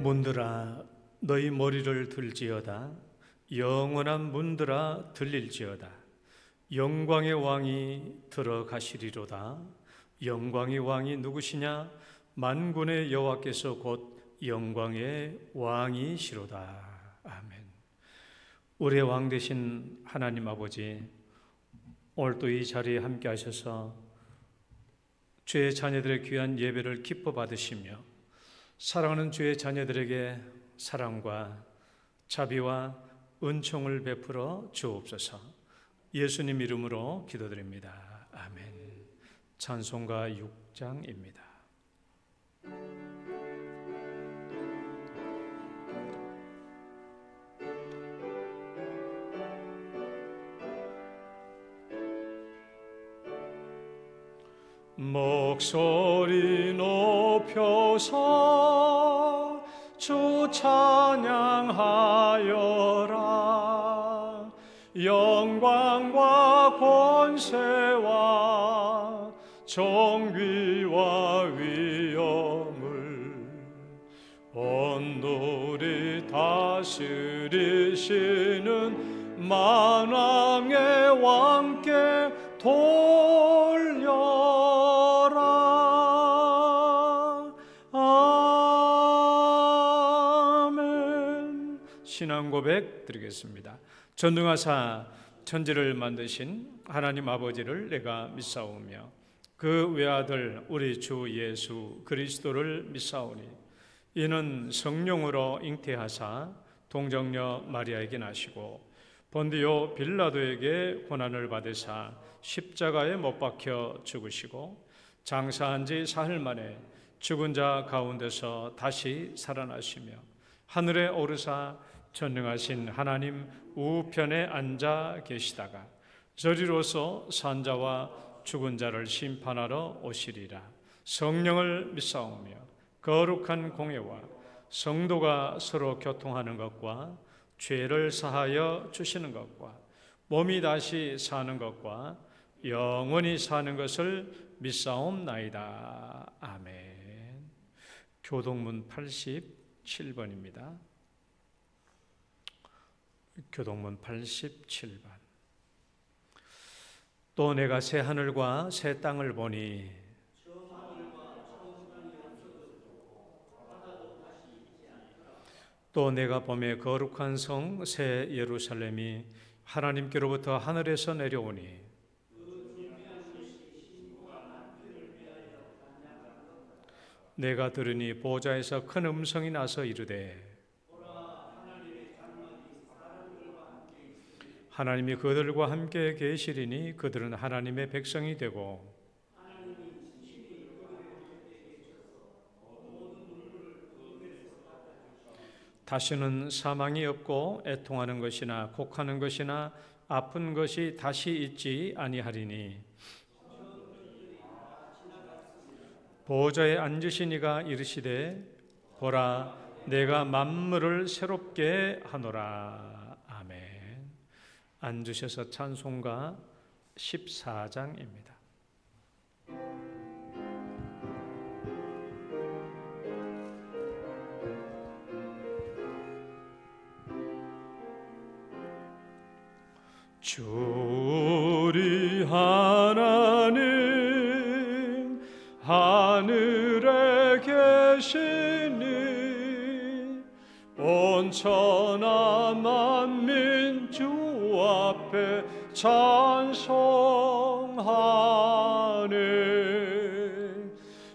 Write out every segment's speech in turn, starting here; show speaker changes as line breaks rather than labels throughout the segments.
문들아 너희 머리를 들지어다. 영원한 문들아 들릴지어다. 영광의 왕이 들어가시리로다. 영광의 왕이 누구시냐? 만군의 여호와께서 곧 영광의 왕이시로다. 아멘. 우리의 왕 되신 하나님 아버지, 오늘 또 이 자리에 함께 하셔서 주의 자녀들의 귀한 예배를 기뻐 받으시며 사랑하는 주의 자녀들에게 사랑과 자비와 은총을 베풀어 주옵소서. 예수님 이름으로 기도드립니다. 아멘. 찬송가 6장입니다. 목소리 높여서 주 찬양하여라. 영광과 권세와 정귀와 위엄을 온누리 다스리시는 만왕의 왕께 돌려라. 아멘. 신앙 고백 드리겠습니다. 전능하사 천지를 만드신 하나님 아버지를 내가 믿사오며 그 외아들 우리 주 예수 그리스도를 믿사오니 이는 성령으로 잉태하사 동정녀 마리아에게 나시고 본디오 빌라도에게 고난을 받으사 십자가에 못 박혀 죽으시고 장사한 지 사흘 만에 죽은 자 가운데서 다시 살아나시며 하늘에 오르사 전능하신 하나님 우편에 앉아 계시다가 저리로서 산자와 죽은 자를 심판하러 오시리라. 성령을 믿사오며 거룩한 공예와 성도가 서로 교통하는 것과 죄를 사하여 주시는 것과 몸이 다시 사는 것과 영원히 사는 것을 믿사옵나이다. 아멘. 교동문 87번입니다. 교동문 87번. 또 내가 새 하늘과 새 땅을 보니 또 내가 보매 거룩한 성 새 예루살렘이 하나님께로부터 하늘에서 내려오니 내가 들으니 보좌에서 큰 음성이 나서 이르되 하나님이 그들과 함께 계시리니 그들은 하나님의 백성이 되고 다시는 사망이 없고 애통하는 것이나 곡하는 것이나 아픈 것이 다시 있지 아니하리니 보좌에 앉으신 이가 이르시되 보라 내가 만물을 새롭게 하노라. 아멘. 앉으셔서 찬송가 14장입니다. 주 우리 하나님 하늘에 계시니 온 천하 만민 주 앞에 찬송하네.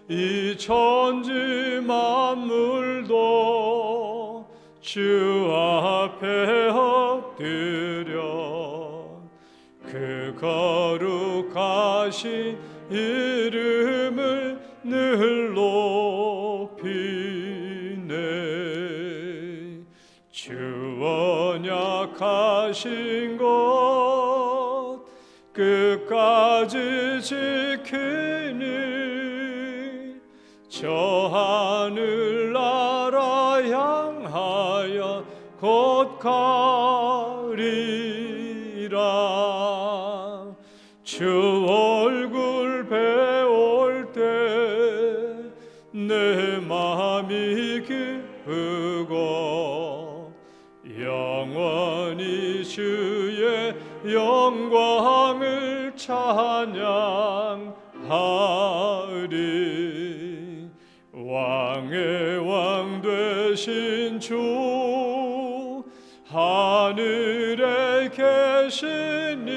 이 천지 만물도 주 앞에 엎드려 그 거룩하신 이름을 늘 높이네. 주 언약하신 것 끝까지 지키니 저 하늘나라 향하여 곧 가리라. 주 얼굴 배울 때 내 마음이 기쁘 주의 영광을 찬양하리. 왕의 왕 되신 주 하늘에 계시니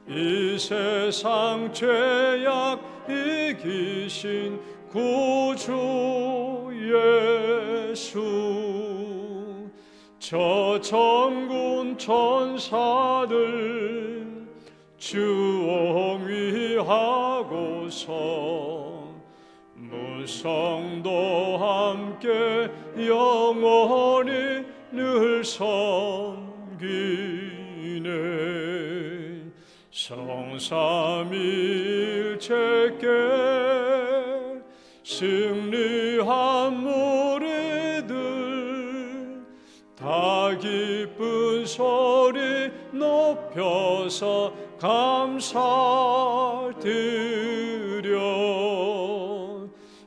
이 세상 죄악 이기신 구주 예수. 저 천군 천사들 주옹위하고서 무성도 함께 영원히 늘 섬기네. 성삼일체께 승리한 무리들 다 기쁜 소리 높여서 감사드려.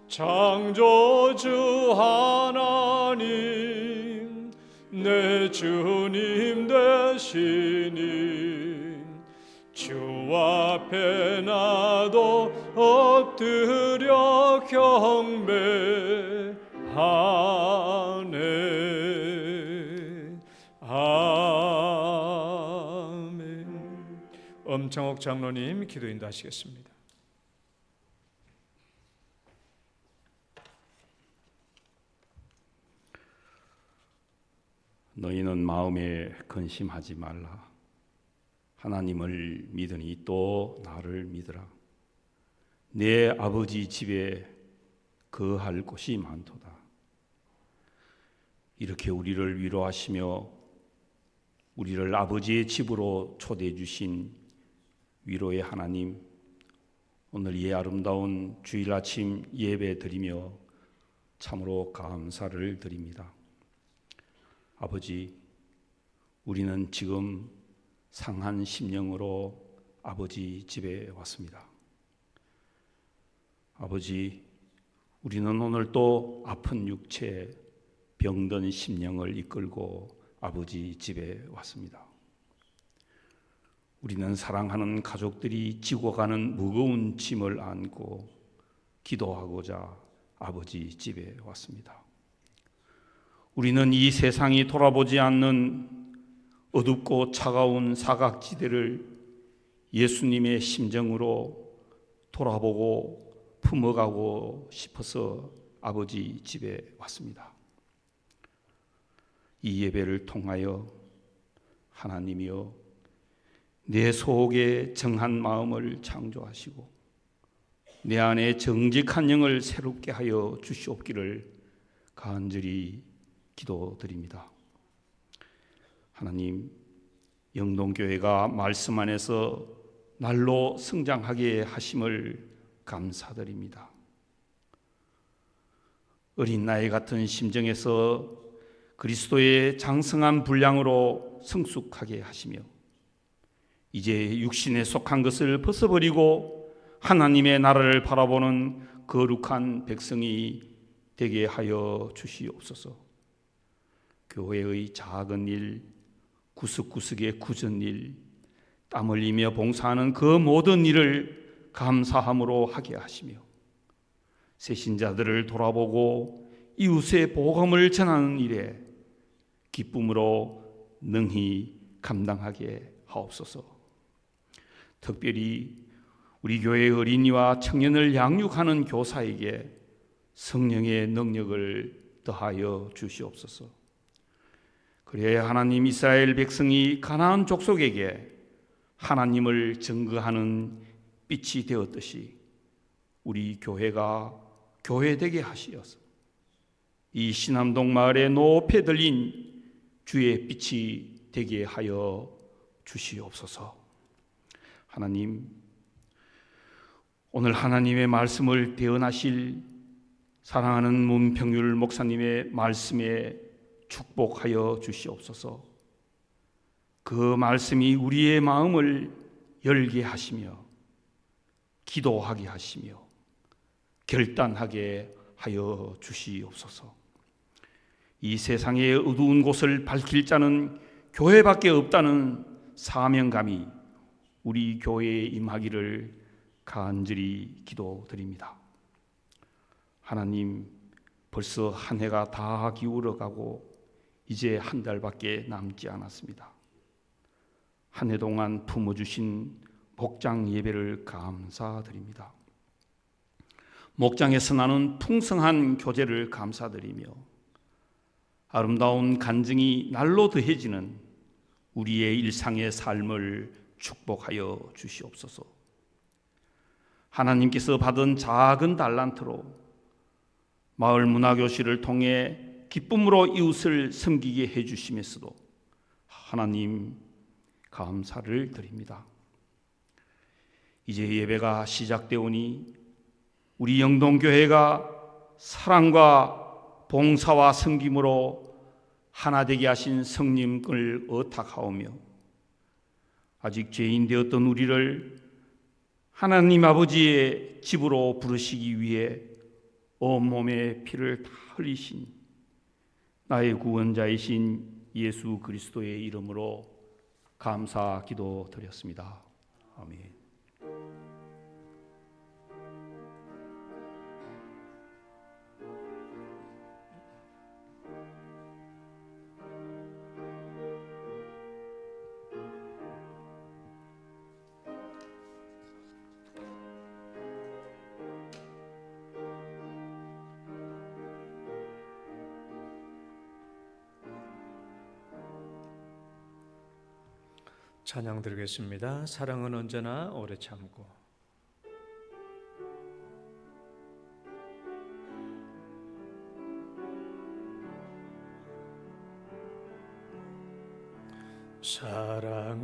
창조주 하나님 내 주님 되시니 주 앞에 나도 엎드려 경배하네. 아멘. 엄창옥 장로님 기도 인도하시겠습니다.
너희는 마음에 근심하지 말라. 하나님을 믿으니 또 나를 믿으라. 내 아버지 집에 거할 곳이 많도다. 이렇게 우리를 위로하시며 우리를 아버지의 집으로 초대해 주신 위로의 하나님, 오늘 이 아름다운 주일 아침 예배 드리며 참으로 감사를 드립니다. 아버지, 우리는 지금 상한 심령으로 아버지 집에 왔습니다. 아버지, 우리는 오늘 또 아픈 육체, 병든 심령을 이끌고 아버지 집에 왔습니다. 우리는 사랑하는 가족들이 지고 가는 무거운 짐을 안고 기도하고자 아버지 집에 왔습니다. 우리는 이 세상이 돌아보지 않는 어둡고 차가운 사각지대를 예수님의 심정으로 돌아보고 품어가고 싶어서 아버지 집에 왔습니다. 이 예배를 통하여 하나님이여 내 속에 정한 마음을 창조하시고 내 안에 정직한 영을 새롭게 하여 주시옵기를 간절히 기도드립니다. 하나님, 영동교회가 말씀 안에서 날로 성장하게 하심을 감사드립니다. 어린 나이 같은 심정에서 그리스도의 장성한 분량으로 성숙하게 하시며 이제 육신에 속한 것을 벗어버리고 하나님의 나라를 바라보는 거룩한 백성이 되게 하여 주시옵소서. 교회의 작은 일, 구석구석의 굳은 일, 땀 흘리며 봉사하는 그 모든 일을 감사함으로 하게 하시며 새신자들을 돌아보고 이웃의 복음을 전하는 일에 기쁨으로 능히 감당하게 하옵소서. 특별히 우리 교회의 어린이와 청년을 양육하는 교사에게 성령의 능력을 더하여 주시옵소서. 그래야 하나님 이스라엘 백성이 가나안 족속에게 하나님을 증거하는 빛이 되었듯이 우리 교회가 교회되게 하시어서 이 신암동 마을에 높이 들린 주의 빛이 되게 하여 주시옵소서. 하나님, 오늘 하나님의 말씀을 대언하실 사랑하는 문평율 목사님의 말씀에 축복하여 주시옵소서. 그 말씀이 우리의 마음을 열게 하시며 기도하게 하시며 결단하게 하여 주시옵소서. 이 세상의 어두운 곳을 밝힐 자는 교회밖에 없다는 사명감이 우리 교회에 임하기를 간절히 기도드립니다. 하나님, 벌써 한 해가 다 기울어가고 이제 한 달밖에 남지 않았습니다. 한 해 동안 품어주신 목장 예배를 감사드립니다. 목장에서 나는 풍성한 교제를 감사드리며 아름다운 간증이 날로 더해지는 우리의 일상의 삶을 축복하여 주시옵소서. 하나님께서 받은 작은 달란트로 마을 문화교실을 통해 기쁨으로 이웃을 섬기게 해주심에서도 하나님 감사를 드립니다. 이제 예배가 시작되오니 우리 영동교회가 사랑과 봉사와 섬김으로 하나 되게 하신 성령을 의탁하오며 아직 죄인 되었던 우리를 하나님 아버지의 집으로 부르시기 위해 온몸의 피를 다 흘리신 나의 구원자이신 예수 그리스도의 이름으로 감사 기도 드렸습니다. 아멘.
찬양 드리겠습니다. 사랑은 언제나 오래 참고. 사랑은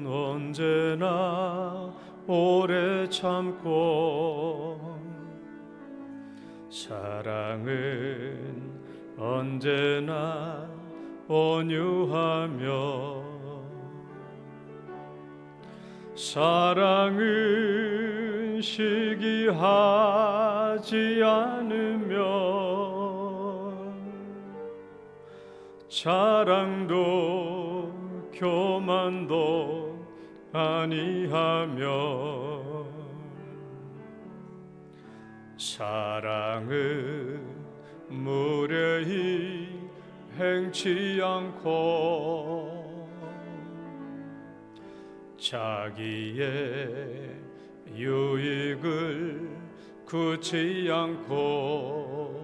언제나 오래 참고 사랑은 언제나 온유하며 사랑은 시기하지 않으며 자랑도 교만도 아니하며 사랑은 무례히 행치 않고 자기의 유익을 굳지 않고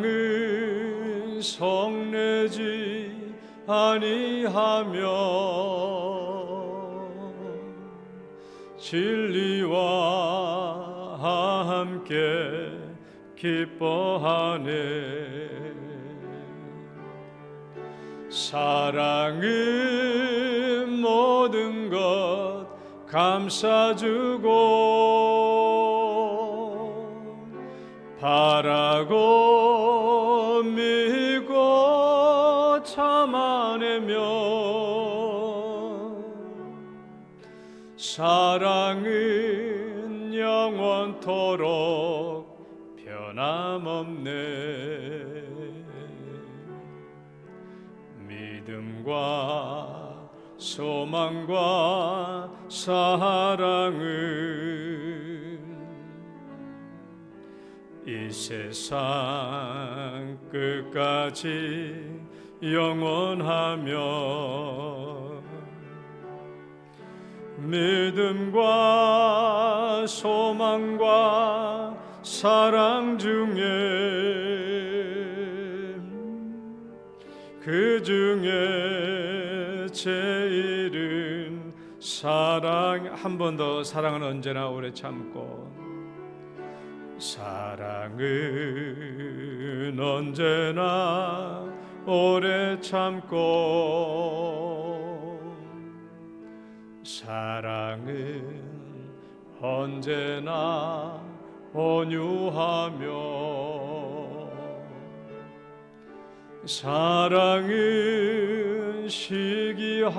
사랑은 성내지 아니하며 진리와 함께 기뻐하네. 사랑은 모든 것 감싸주고 바라고 믿고 참아내며 사랑은 영원토록 변함없네. 믿음과 소망과 사랑은 이 세상 끝까지 영원하며 믿음과 소망과 사랑 중에 그 중에 제일은 사랑. 한 번 더. 사랑은 언제나 오래 참고 사랑은 언제나 오래 참고 사랑은 언제나 온유하며 사랑은 시기하지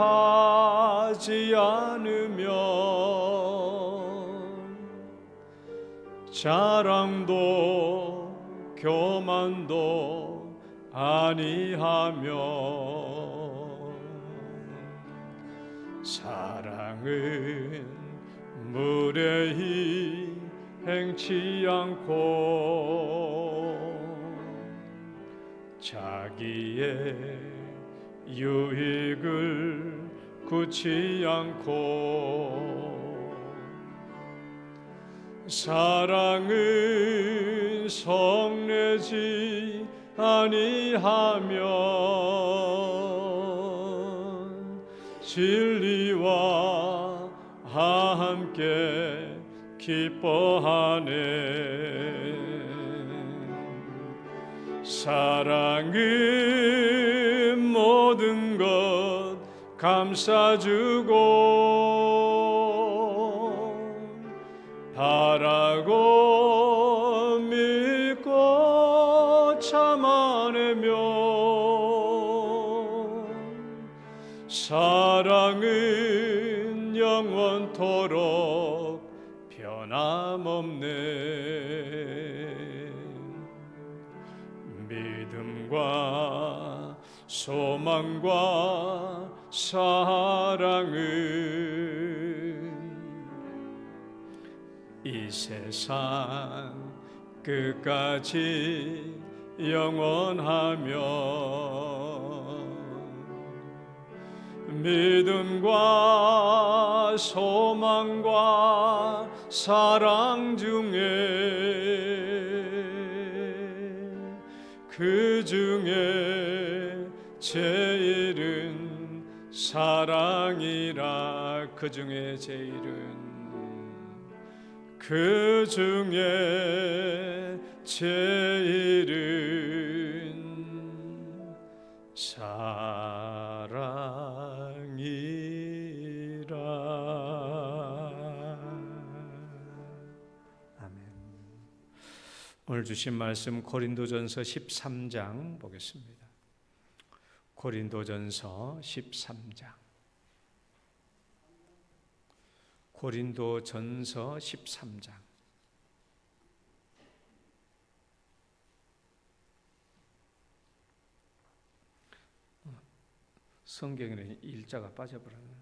않으며 자랑도 교만도 아니하며 사랑은 무례히 행치 않고 자기의 유익을 굳지 않고 사랑은 성내지 아니하면 진리와 함께 기뻐하네. 사랑은 모든 것 감싸주고 바라고 믿고 참아내며 사랑은 영원토록 변함없네. 믿음과 소망과 사랑은 이 세상 끝까지 영원하며 믿음과 소망과 사랑 중에 그 중에 제일은 사랑이라. 그 중에 제일은 그 중에 제일은 사랑이라. 아멘. 오늘 주신 말씀 고린도전서 13장 보겠습니다. 고린도전서 13장. 고린도전서 13장. 성경에는 일자가 빠져버렸네.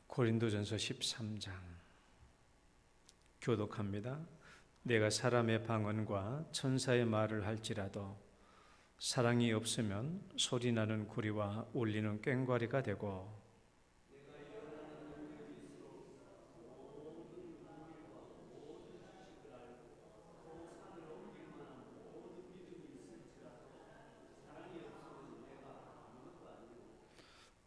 고린도전서 13장. 교독합니다. 내가 사람의 방언과 천사의 말을 할지라도 사랑이 없으면 소리나는 구리와 울리는 꽹과리가 되고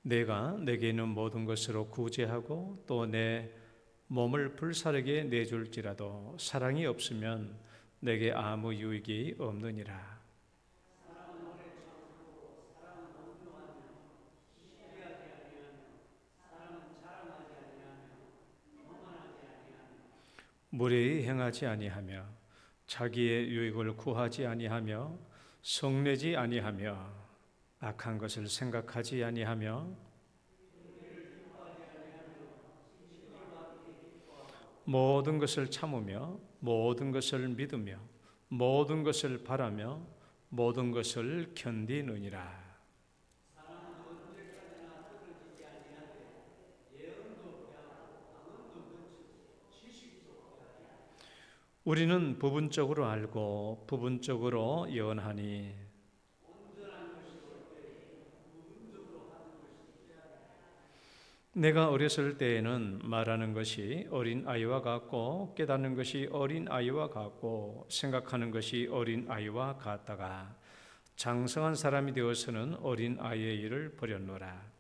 내가 내게 있는 모든 것으로 구제하고 또 내 몸을 불사르게 내줄지라도 사랑이 없으면 내게 아무 유익이 없느니라. 무례히 행하지 아니하며 자기의 유익을 구하지 아니하며 성내지 아니하며 악한 것을 생각하지 아니하며 모든 것을 참으며 모든 것을 믿으며 모든 것을 바라며 모든 것을 견디느니라. 우리는 부분적으로 알고 부분적으로 예언하니 내가 어렸을 때에는 말하는 것이 어린 아이와 같고 깨닫는 것이 어린 아이와 같고 생각하는 것이 어린 아이와 같다가 장성한 사람이 되어서는 어린 아이의 일을 버렸노라.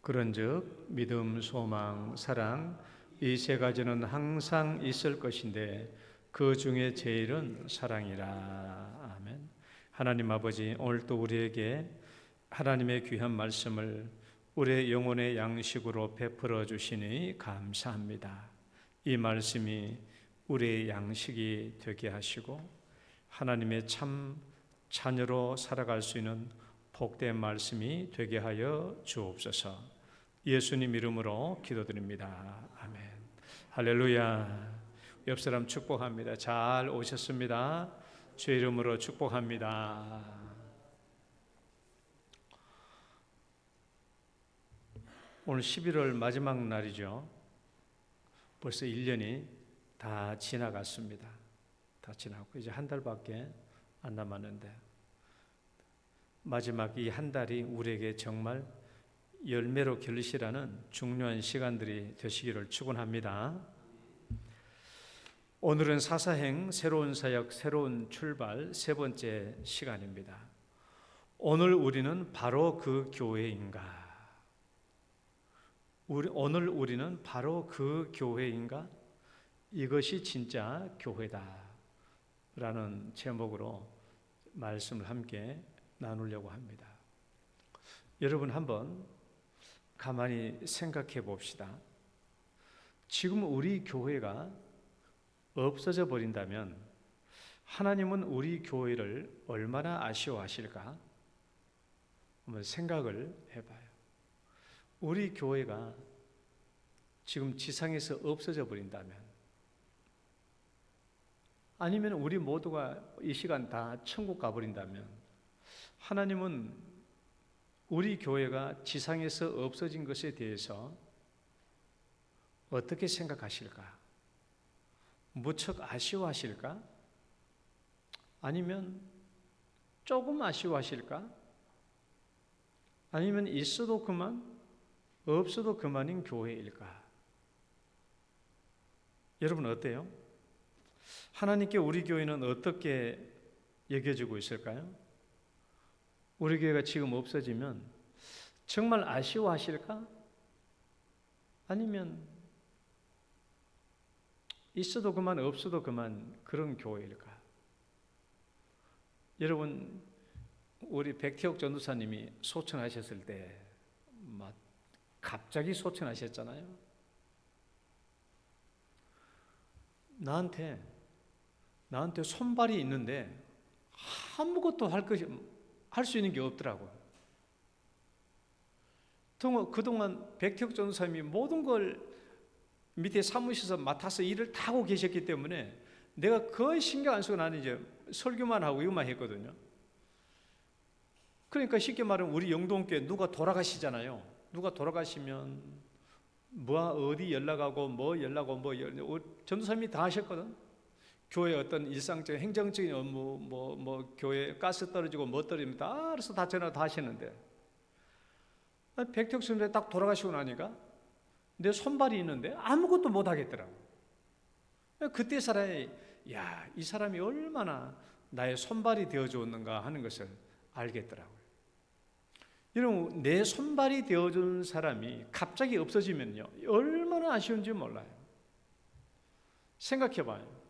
그런즉 믿음, 소망, 사랑 이 세 가지는 항상 있을 것인데 그 중에 제일은 사랑이라. 아멘. 하나님 아버지, 오늘 또 우리에게 하나님의 귀한 말씀을 우리의 영혼의 양식으로 베풀어 주시니 감사합니다. 이 말씀이 우리의 양식이 되게 하시고 하나님의 참 자녀로 살아갈 수 있는 복된 말씀이 되게 하여 주옵소서. 예수님 이름으로 기도드립니다. 아멘. 할렐루야. 옆 사람 축복합니다. 잘 오셨습니다. 주의 이름으로 축복합니다. 오늘 11월 마지막 날이죠. 벌써 1년이 다 지나갔습니다. 다 지나고 이제 한 달밖에 안 남았는데 마지막 이 한 달이 우리에게 정말 열매로 결실하는 중요한 시간들이 되시기를 축원합니다. 오늘은 사사행 새로운 사역 새로운 출발 세 번째 시간입니다. 오늘 우리는 바로 그 교회인가? 오늘 우리는 바로 그 교회인가? 이것이 진짜 교회다 라는 제목으로 말씀을 함께 나누려고 합니다. 여러분 한번 가만히 생각해 봅시다. 지금 우리 교회가 없어져 버린다면 하나님은 우리 교회를 얼마나 아쉬워하실까? 한번 생각을 해봐요. 우리 교회가 지금 지상에서 없어져 버린다면, 아니면 우리 모두가 이 시간 다 천국 가버린다면 하나님은 우리 교회가 지상에서 없어진 것에 대해서 어떻게 생각하실까? 무척 아쉬워하실까? 아니면 조금 아쉬워하실까? 아니면 있어도 그만, 없어도 그만인 교회일까? 여러분 어때요? 하나님께 우리 교회는 어떻게 여겨지고 있을까요? 우리 교회가 지금 없어지면 정말 아쉬워하실까? 아니면 있어도 그만 없어도 그만 그런 교회일까? 여러분 우리 백태옥 전도사님이 소천하셨을 때 막 갑자기 소천하셨잖아요. 나한테 손발이 있는데 아무것도 할 수 있는 게 없더라고요. 그동안 백태옥 전도사님이 모든 걸 밑에 사무실에서 맡아서 일을 다 하고 계셨기 때문에 내가 거의 신경 안 쓰고 나는 이제 설교만 하고 이것만 했거든요. 그러니까 쉽게 말하면 우리 영동교회 누가 돌아가시잖아요. 누가 돌아가시면 어디 연락하고 전도사님이 다 하셨거든. 교회 어떤 일상적인 행정적인 업무 교회 가스 떨어지고 떨어지면 다 알아서 다 전화 다 하시는데 백태옥 선생님이 딱 돌아가시고 나니까 내 손발이 있는데 아무것도 못 하겠더라고. 그때 사람이 이 사람이 얼마나 나의 손발이 되어주었는가 하는 것을 알겠더라고요. 여러분 내 손발이 되어준 사람이 갑자기 없어지면요 얼마나 아쉬운지 몰라요. 생각해봐요.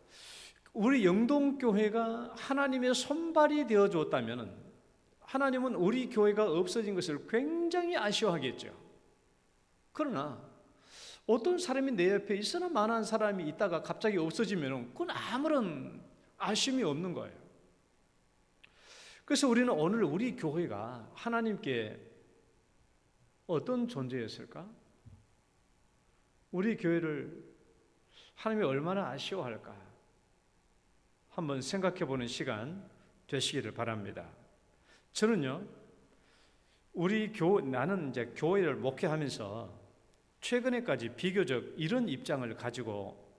우리 영동교회가 하나님의 손발이 되어줬다면 하나님은 우리 교회가 없어진 것을 굉장히 아쉬워하겠죠. 그러나 어떤 사람이 내 옆에 있으나 마나한 사람이 있다가 갑자기 없어지면 그건 아무런 아쉬움이 없는 거예요. 그래서 우리는 오늘 우리 교회가 하나님께 어떤 존재였을까? 우리 교회를 하나님이 얼마나 아쉬워할까? 한번 생각해 보는 시간 되시기를 바랍니다. 저는요, 나는 이제 교회를 목회하면서 최근에까지 비교적 이런 입장을 가지고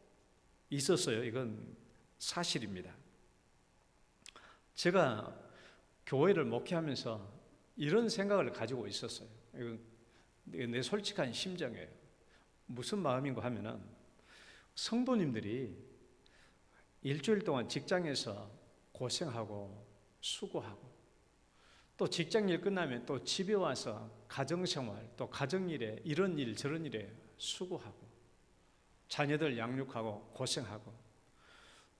있었어요. 이건 사실입니다. 제가 교회를 목회하면서 이런 생각을 가지고 있었어요. 이건 내 솔직한 심정이에요. 무슨 마음인가 하면은 성도님들이 일주일 동안 직장에서 고생하고 수고하고 또 직장일 끝나면 또 집에 와서 가정생활 또 가정일에 이런 일 저런 일에 수고하고 자녀들 양육하고 고생하고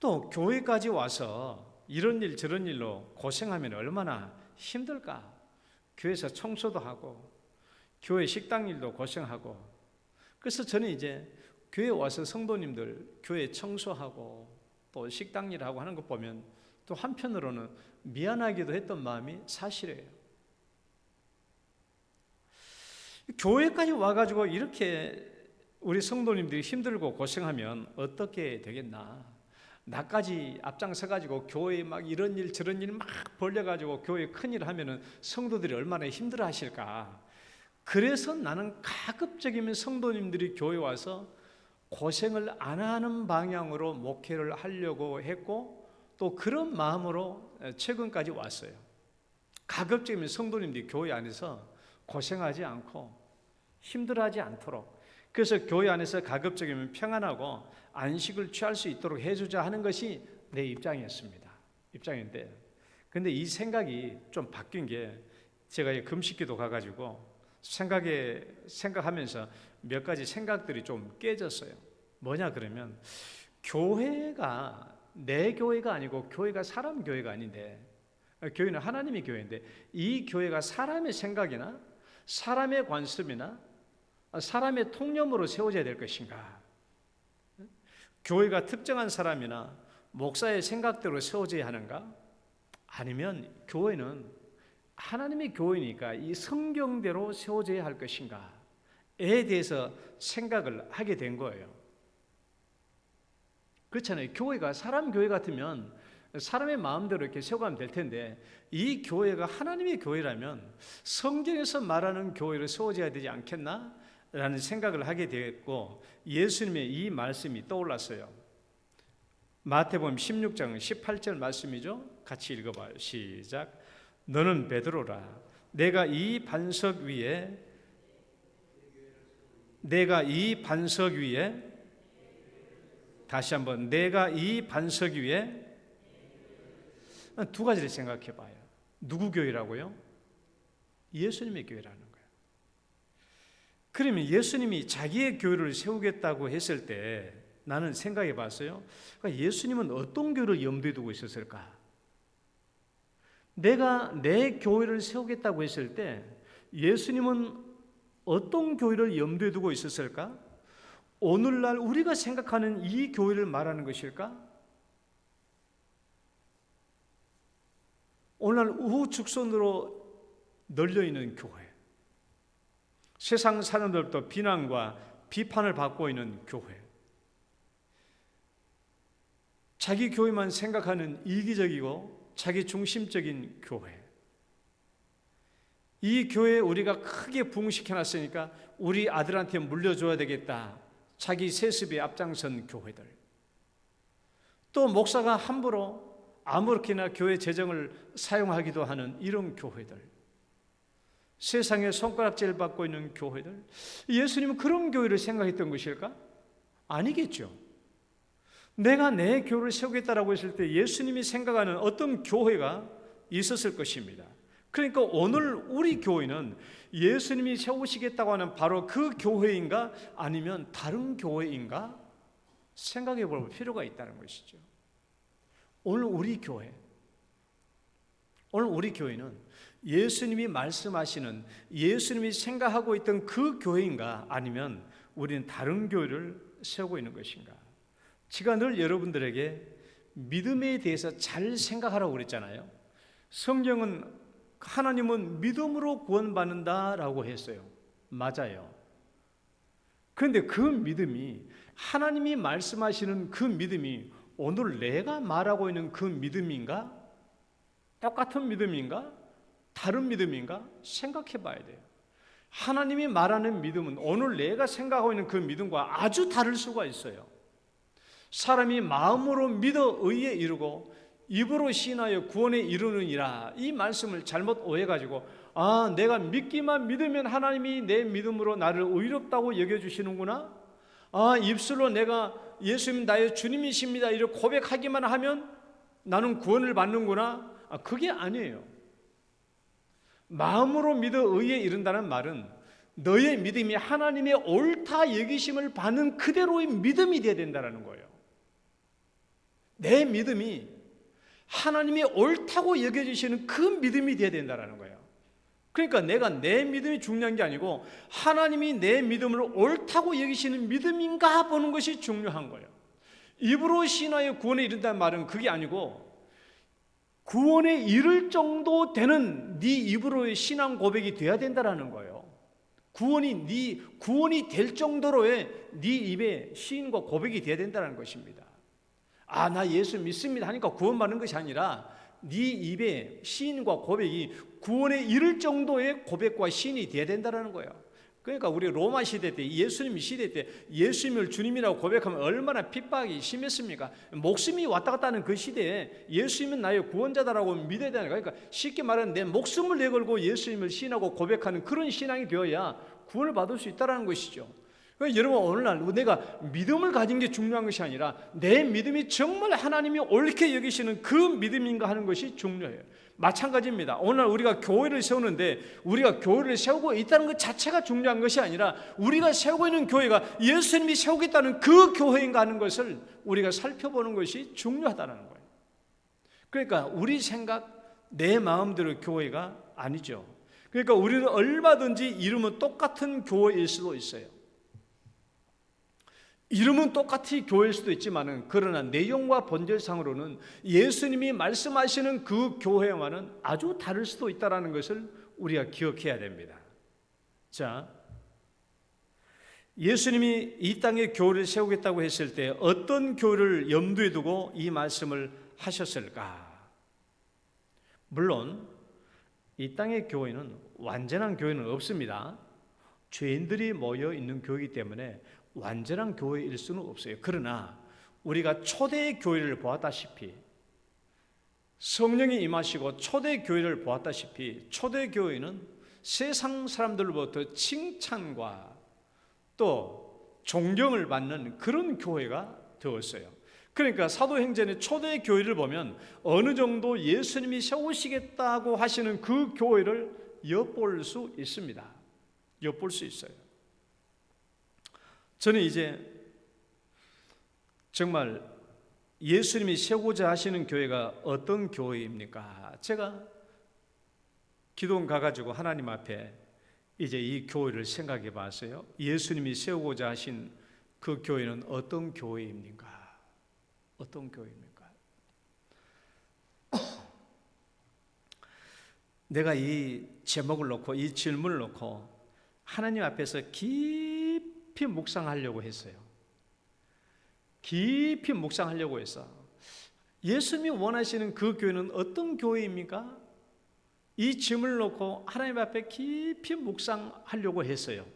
또 교회까지 와서 이런 일 저런 일로 고생하면 얼마나 힘들까. 교회에서 청소도 하고 교회 식당 일도 고생하고. 그래서 저는 이제 교회 와서 성도님들 교회 청소하고 또 식당 일하고 하는 것 보면 또 한편으로는 미안하기도 했던 마음이 사실이에요. 교회까지 와가지고 이렇게 우리 성도님들이 힘들고 고생하면 어떻게 되겠나? 나까지 앞장서가지고 교회에 막 이런 일 저런 일 막 벌려가지고 교회에 큰일 하면은 성도들이 얼마나 힘들어 하실까? 그래서 나는 가급적이면 성도님들이 교회 와서 고생을 안 하는 방향으로 목회를 하려고 했고 또 그런 마음으로 최근까지 왔어요. 가급적이면 성도님들이 교회 안에서 고생하지 않고 힘들어하지 않도록, 그래서 교회 안에서 가급적이면 평안하고 안식을 취할 수 있도록 해주자 하는 것이 내 입장이었습니다. 입장인데, 근데 이 생각이 좀 바뀐 게 제가 금식기도 가가지고 생각하면서 몇 가지 생각들이 좀 깨졌어요. 뭐냐 그러면, 교회가 내 교회가 아니고 교회가 사람 교회가 아닌데, 교회는 하나님의 교회인데 이 교회가 사람의 생각이나 사람의 관습이나 사람의 통념으로 세워져야 될 것인가? 교회가 특정한 사람이나 목사의 생각대로 세워져야 하는가? 아니면 교회는 하나님의 교회니까 이 성경대로 세워져야 할 것인가에 대해서 생각을 하게 된 거예요. 그렇잖아요. 교회가 사람 교회 같으면 사람의 마음대로 이렇게 세워가면 될 텐데, 이 교회가 하나님의 교회라면 성경에서 말하는 교회를 세워져야 되지 않겠나? 라는 생각을 하게 됐고, 예수님의 이 말씀이 떠올랐어요. 마태복음 16장 18절 말씀이죠. 같이 읽어봐요. 시작. 너는 베드로라. 내가 이 반석 위에 다시 한번, 내가 이 반석 위에, 두 가지를 생각해 봐요. 누구 교회라고요? 예수님의 교회라는 거예요. 그러면 예수님이 자기의 교회를 세우겠다고 했을 때 나는 생각해 봤어요. 그러니까 예수님은 어떤 교회를 염두에 두고 있었을까? 내가 내 교회를 세우겠다고 했을 때 예수님은 어떤 교회를 염두에 두고 있었을까? 오늘날 우리가 생각하는 이 교회를 말하는 것일까? 오늘날 우후죽순으로 널려있는 교회, 세상 사람들부터 비난과 비판을 받고 있는 교회, 자기 교회만 생각하는 이기적이고 자기 중심적인 교회, 이 교회에 우리가 크게 부흥시켜놨으니까 우리 아들한테 물려줘야 되겠다, 자기 세습에 앞장선 교회들, 또 목사가 함부로 아무렇게나 교회 재정을 사용하기도 하는 이런 교회들, 세상에 손가락질 받고 있는 교회들, 예수님은 그런 교회를 생각했던 것일까? 아니겠죠. 내가 내 교회를 세우겠다라고 했을 때 예수님이 생각하는 어떤 교회가 있었을 것입니다. 그러니까 오늘 우리 교회는 예수님이 세우시겠다고 하는 바로 그 교회인가 아니면 다른 교회인가 생각해 볼 필요가 있다는 것이죠. 오늘 우리 교회는 예수님이 말씀하시는, 예수님이 생각하고 있던 그 교회인가 아니면 우리는 다른 교회를 세우고 있는 것인가? 제가 늘 여러분들에게 믿음에 대해서 잘 생각하라고 그랬잖아요. 성경은 하나님은 믿음으로 구원받는다라고 했어요. 맞아요. 그런데 그 믿음이, 하나님이 말씀하시는 그 믿음이 오늘 내가 말하고 있는 그 믿음인가? 똑같은 믿음인가? 다른 믿음인가? 생각해 봐야 돼요. 하나님이 말하는 믿음은 오늘 내가 생각하고 있는 그 믿음과 아주 다를 수가 있어요. 사람이 마음으로 믿어 의에 이르고 입으로 시인하여 구원에 이르느니라, 이 말씀을 잘못 오해가지고 내가 믿기만 믿으면 하나님이 내 믿음으로 나를 의롭다고 여겨주시는구나, 입술로 내가 예수님 나의 주님이십니다 이렇게 고백하기만 하면 나는 구원을 받는구나, 그게 아니에요. 마음으로 믿어 의에 이른다는 말은 너의 믿음이 하나님의 옳다 여기심을 받는 그대로의 믿음이 되어야 된다는 거예요. 내 믿음이 하나님이 옳다고 여겨주시는 그 믿음이 되어야 된다는 거예요. 그러니까 내가 내 믿음이 중요한 게 아니고 하나님이 내 믿음을 옳다고 여기시는 믿음인가 보는 것이 중요한 거예요. 입으로 신하여 구원에 이른다는 말은 그게 아니고 구원에 이를 정도 되는 네 입으로의 신앙 고백이 돼야 된다라는 거예요. 구원이 될 정도로의 네 입에 시인과 고백이 돼야 된다는 것입니다. 아, 나 예수 믿습니다 하니까 구원받는 것이 아니라 네 입에 시인과 고백이 구원에 이를 정도의 고백과 시인이 돼야 된다는 거예요. 그러니까 우리 로마 시대 때, 예수님 시대 때 예수님을 주님이라고 고백하면 얼마나 핍박이 심했습니까? 목숨이 왔다 갔다 하는 그 시대에 예수님은 나의 구원자다라고 믿어야 되는 거예요. 그러니까 쉽게 말하면 내 목숨을 내걸고 예수님을 신하고 고백하는 그런 신앙이 되어야 구원을 받을 수 있다는 것이죠. 그러니까 여러분, 오늘날 내가 믿음을 가진 게 중요한 것이 아니라 내 믿음이 정말 하나님이 옳게 여기시는 그 믿음인가 하는 것이 중요해요. 마찬가지입니다. 오늘 우리가 교회를 세우는데 우리가 교회를 세우고 있다는 것 자체가 중요한 것이 아니라 우리가 세우고 있는 교회가 예수님이 세우고 있다는 그 교회인가 하는 것을 우리가 살펴보는 것이 중요하다는 거예요. 그러니까 우리 생각, 내 마음대로 교회가 아니죠. 그러니까 우리는 얼마든지 이름은 똑같은 교회일 수도 있어요. 이름은 똑같이 교회일 수도 있지만은 그러나 내용과 본질상으로는 예수님이 말씀하시는 그 교회와는 아주 다를 수도 있다는 것을 우리가 기억해야 됩니다. 자, 예수님이 이 땅에 교회를 세우겠다고 했을 때 어떤 교회를 염두에 두고 이 말씀을 하셨을까? 물론 이 땅의 교회는 완전한 교회는 없습니다. 죄인들이 모여 있는 교회이기 때문에 완전한 교회일 수는 없어요. 그러나 우리가 초대 교회를 보았다시피 성령이 임하시고 초대 교회를 보았다시피 초대 교회는 세상 사람들로부터 칭찬과 또 존경을 받는 그런 교회가 되었어요. 그러니까 사도행전의 초대 교회를 보면 어느 정도 예수님이 세우시겠다고 하시는 그 교회를 엿볼 수 있습니다. 엿볼 수 있어요. 저는 이제 정말 예수님이 세우고자 하시는 교회가 어떤 교회입니까? 제가 기도원 가가지고 하나님 앞에 이제 이 교회를 생각해 봤어요. 예수님이 세우고자 하신 그 교회는 어떤 교회입니까? 어떤 교회입니까? 내가 이 제목을 놓고 이 질문을 놓고 하나님 앞에서 깊이 묵상하려고 했어요. 깊이 묵상하려고 해서 예수님이 원하시는 그 교회는 어떤 교회입니까? 이 질문을 놓고 하나님 앞에 깊이 묵상하려고 했어요.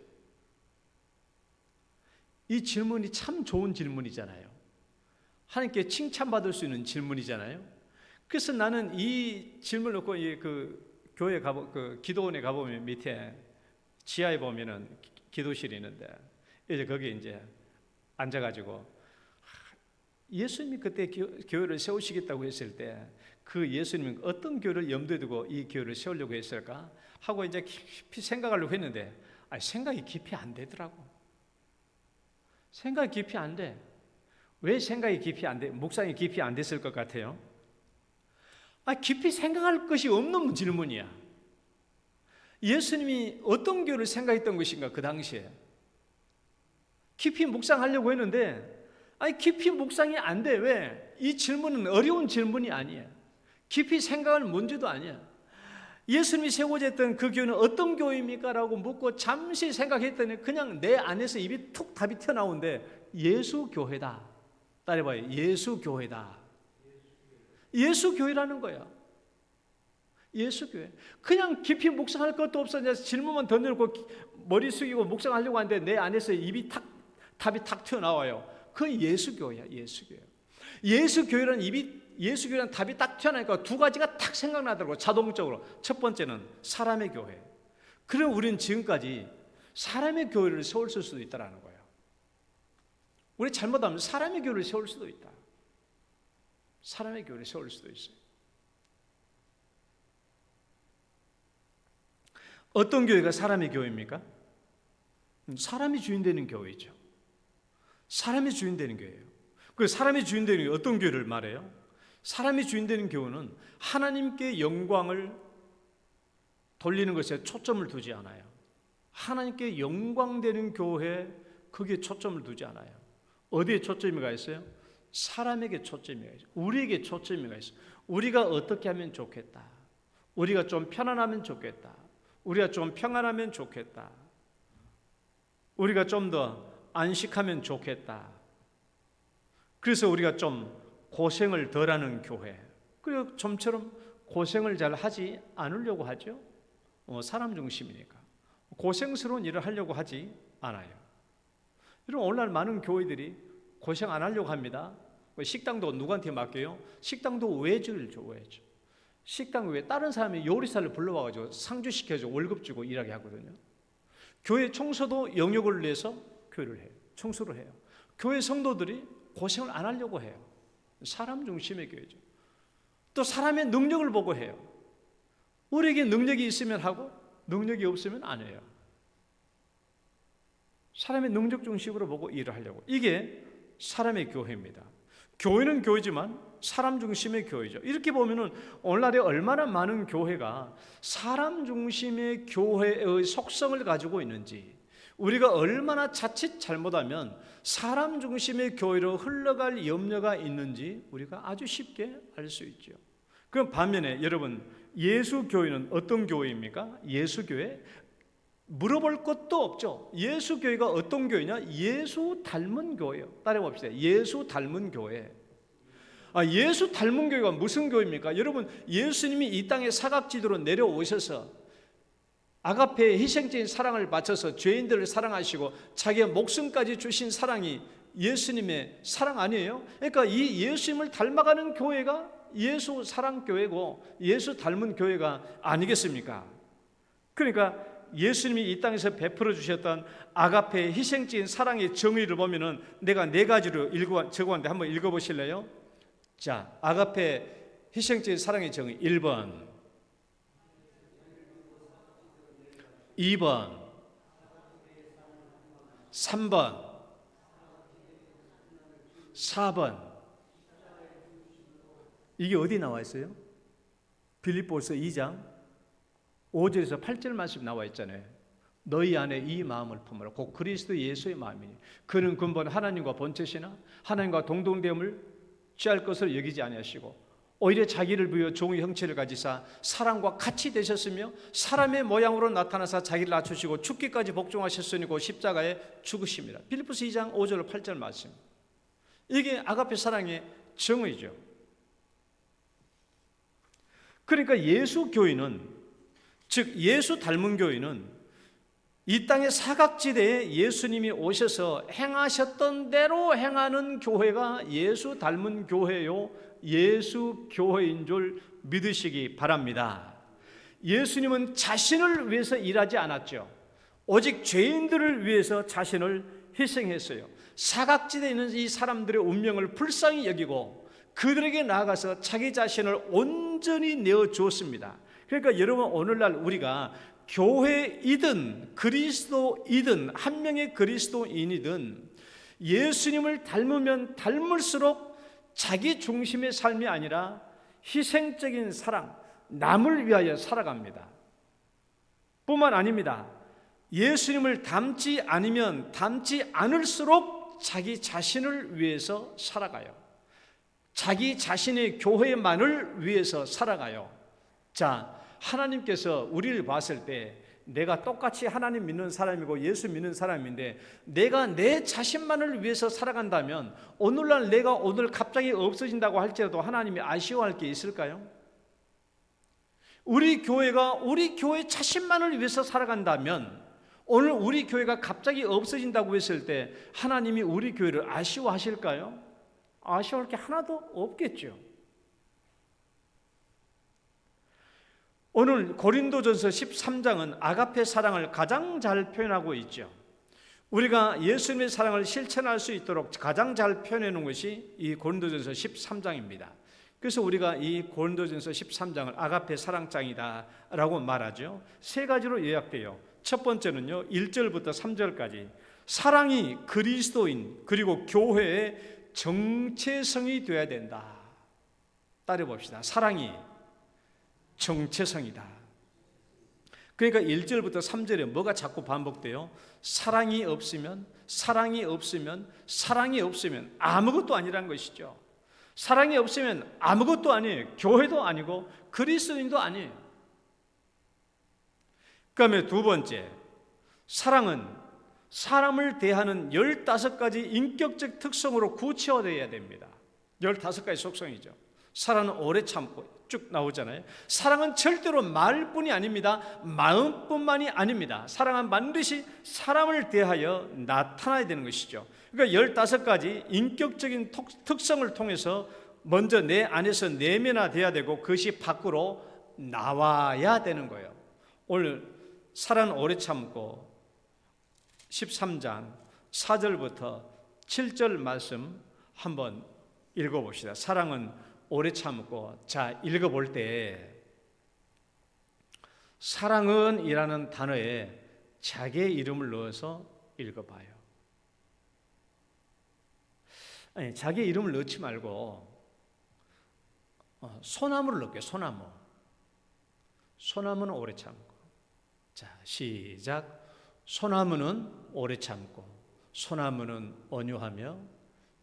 이 질문이 참 좋은 질문이잖아요. 하나님께 칭찬받을 수 있는 질문이잖아요. 그래서 나는 이 질문을 놓고 그 교회 그 기도원에 가보면 밑에 지하에 보면은 기도실이 있는데 이제 거기 이제 앉아가지고 예수님이 그때 교회를 세우시겠다고 했을 때 그 예수님은 어떤 교회를 염두에 두고 이 교회를 세우려고 했을까 하고 이제 깊이 생각하려고 했는데 생각이 깊이 안 되더라고. 생각이 깊이 안 돼. 왜 생각이 깊이 안 돼? 묵상이 깊이 안 됐을 것 같아요. 깊이 생각할 것이 없는 질문이야. 예수님이 어떤 교회를 생각했던 것인가 그 당시에. 깊이 묵상하려고 했는데 깊이 묵상이 안 돼. 왜? 이 질문은 어려운 질문이 아니야. 깊이 생각할 문제도 아니야. 예수님이 세우고자 했던 그 교회는 어떤 교회입니까? 라고 묻고 잠시 생각했더니 그냥 내 안에서 입이 툭 답이 튀어나오는데 예수교회다. 따라해봐요. 예수교회다. 예수교회라는 거야. 예수교회. 그냥 깊이 묵상할 것도 없어. 이제 질문만 던져놓고 머리 숙이고 묵상하려고 하는데 내 안에서 입이 답이 탁 튀어나와요. 그건 예수교회야. 예수교회. 예수교회라는 답이 딱 튀어나오니까 두 가지가 탁 생각나더라고요. 자동적으로. 첫 번째는 사람의 교회. 그럼 우리는 지금까지 사람의 교회를 세울 수도 있다는 거예요. 우리 잘못하면 사람의 교회를 세울 수도 있다. 사람의 교회를 세울 수도 있어요. 어떤 교회가 사람의 교회입니까? 사람이 주인 되는 교회죠. 사람이 주인 되는 교회예요. 그 사람이 주인 되는 교회, 어떤 교회를 말해요? 사람이 주인 되는 교회는 하나님께 영광을 돌리는 것에 초점을 두지 않아요. 하나님께 영광되는 교회, 거기에 초점을 두지 않아요. 어디에 초점이 가 있어요? 사람에게 초점이 있어. 우리에게 초점이 있어. 우리가 어떻게 하면 좋겠다. 우리가 좀 편안하면 좋겠다. 우리가 좀 평안하면 좋겠다. 우리가 좀 더 안식하면 좋겠다. 그래서 우리가 좀 고생을 덜하는 교회. 그리고 좀처럼 고생을 잘 하지 않으려고 하죠. 사람 중심이니까. 고생스러운 일을 하려고 하지 않아요. 여러분, 오늘날 많은 교회들이 고생 안 하려고 합니다. 식당도 누구한테 맡겨요? 식당도 외주를 줘, 외주. 식당 외에 다른 사람이 요리사를 불러와가지고 상주시켜서 월급 주고 일하게 하거든요. 교회 청소도 영역을 내서 교회를 해요. 청소를 해요. 교회 성도들이 고생을 안 하려고 해요. 사람 중심의 교회죠. 또 사람의 능력을 보고 해요. 우리에게 능력이 있으면 하고 능력이 없으면 안 해요. 사람의 능력 중심으로 보고 일을 하려고. 이게 사람의 교회입니다. 교회는 교회지만 사람 중심의 교회죠. 이렇게 보면은 오늘날에 얼마나 많은 교회가 사람 중심의 교회의 속성을 가지고 있는지, 우리가 얼마나 자칫 잘못하면 사람 중심의 교회로 흘러갈 염려가 있는지 우리가 아주 쉽게 알 수 있죠. 그럼 반면에 여러분, 예수교회는 어떤 교회입니까? 예수교회? 물어볼 것도 없죠. 예수교회가 어떤 교회냐? 예수 닮은 교회예요. 따라해봅시다. 예수 닮은 교회. 예수 닮은 교회가 무슨 교회입니까? 여러분, 예수님이 이 땅에 사각지대로 내려오셔서 아가페의 희생적인 사랑을 바쳐서 죄인들을 사랑하시고 자기의 목숨까지 주신 사랑이 예수님의 사랑 아니에요? 그러니까 이 예수님을 닮아가는 교회가 예수 사랑교회고 예수 닮은 교회가 아니겠습니까? 그러니까 예수님이 이 땅에서 베풀어 주셨던 아가페의 희생적인 사랑의 정의를 보면은 내가 네 가지로 적어왔는데 한번 읽어보실래요? 자, 아가페 희생적인 사랑의 정의 1번, 2번, 3번, 4번. 이게 어디 나와 있어요? 빌립보서 2장 5절에서 8절 말씀 나와 있잖아요. 너희 안에 이 마음을 품으라. 곧 그리스도 예수의 마음이니 그는 근본 하나님과 본체시나 하나님과 동등됨을 취할 것을 여기지 아니하시고 오히려 자기를 비워 종의 형체를 가지사 사람과 같이 되셨으며 사람의 모양으로 나타나사 자기를 낮추시고 죽기까지 복종하셨으니 곧 십자가에 죽으심이라. 빌립보서 2장 5절 8절 말씀. 이게 아가페 사랑의 정의죠. 그러니까 예수 교회는, 즉 예수 닮은 교회는 이 땅의 사각지대에 예수님이 오셔서 행하셨던 대로 행하는 교회가 예수 닮은 교회요, 예수 교회인 줄 믿으시기 바랍니다. 예수님은 자신을 위해서 일하지 않았죠. 오직 죄인들을 위해서 자신을 희생했어요. 사각지대에 있는 이 사람들의 운명을 불쌍히 여기고 그들에게 나아가서 자기 자신을 온전히 내어주었습니다. 그러니까 여러분, 오늘날 우리가 교회이든 그리스도이든 한 명의 그리스도인이든 예수님을 닮으면 닮을수록 자기 중심의 삶이 아니라 희생적인 사랑, 남을 위하여 살아갑니다. 뿐만 아닙니다. 예수님을 닮지 않으면 닮지 않을수록 자기 자신을 위해서 살아가요. 자기 자신의 교회만을 위해서 살아가요. 자, 하나님께서 우리를 봤을 때 내가 똑같이 하나님 믿는 사람이고 예수 믿는 사람인데 내가 내 자신만을 위해서 살아간다면 오늘날 내가 오늘 갑자기 없어진다고 할지라도 하나님이 아쉬워할 게 있을까요? 우리 교회가 우리 교회 자신만을 위해서 살아간다면 오늘 우리 교회가 갑자기 없어진다고 했을 때 하나님이 우리 교회를 아쉬워하실까요? 아쉬워할 게 하나도 없겠죠. 오늘 고린도전서 13장은 아가페 사랑을 가장 잘 표현하고 있죠. 우리가 예수님의 사랑을 실천할 수 있도록 가장 잘 표현해 놓은 것이 이 고린도전서 13장입니다. 그래서 우리가 이 고린도전서 13장을 아가페 사랑장이다 라고 말하죠. 세 가지로 요약돼요. 첫 번째는요, 1절부터 3절까지 사랑이 그리스도인 그리고 교회의 정체성이 되어야 된다. 따라해 봅시다. 사랑이 정체성이다. 그러니까 1절부터 3절에 뭐가 자꾸 반복돼요? 사랑이 없으면 아무것도 아니라는 것이죠. 사랑이 없으면 아무것도 아니에요. 교회도 아니고 그리스도인도 아니에요. 그다음에 두 번째, 사랑은 사람을 대하는 15가지 인격적 특성으로 구체화되어야 됩니다. 15가지 속성이죠. 사랑은 오래 참고 쭉 나오잖아요. 사랑은 절대로 말뿐이 아닙니다. 마음뿐만이 아닙니다. 사랑은 반드시 사람을 대하여 나타나야 되는 것이죠. 그러니까 15가지 인격적인 특성을 통해서 먼저 내 안에서 내면화돼야 되고 그것이 밖으로 나와야 되는 거예요. 오늘 사랑은 오래 참고 13장 4절부터 7절 말씀 한번 읽어봅시다. 사랑은 오래 참고, 자, 읽어볼 때 사랑은 이라는 단어에 자기의 이름을 넣어서 읽어봐요. 아니, 자기의 이름을 넣지 말고 소나무를 넣을게요. 소나무는 오래 참고. 자, 시작. 소나무는 오래 참고, 소나무는 온유하며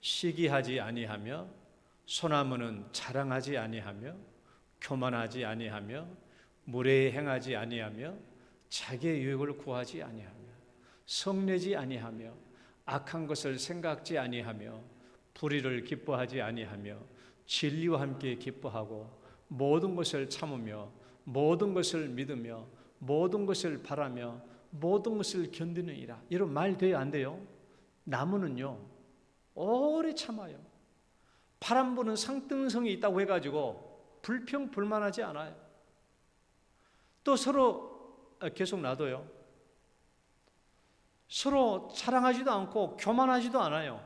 시기하지 아니하며, 소나무는 자랑하지 아니하며 교만하지 아니하며 무례히 행하지 아니하며 자기의 유익을 구하지 아니하며 성내지 아니하며 악한 것을 생각지 아니하며 불의를 기뻐하지 아니하며 진리와 함께 기뻐하고 모든 것을 참으며 모든 것을 믿으며 모든 것을 바라며 모든 것을 견디느니라. 여러분 말 돼요 안 돼요? 나무는요 오래 참아요. 바람 부는 상등성이 있다고 해가지고 불평불만하지 않아요. 또 서로 계속 놔둬요. 서로 자랑하지도 않고 교만하지도 않아요.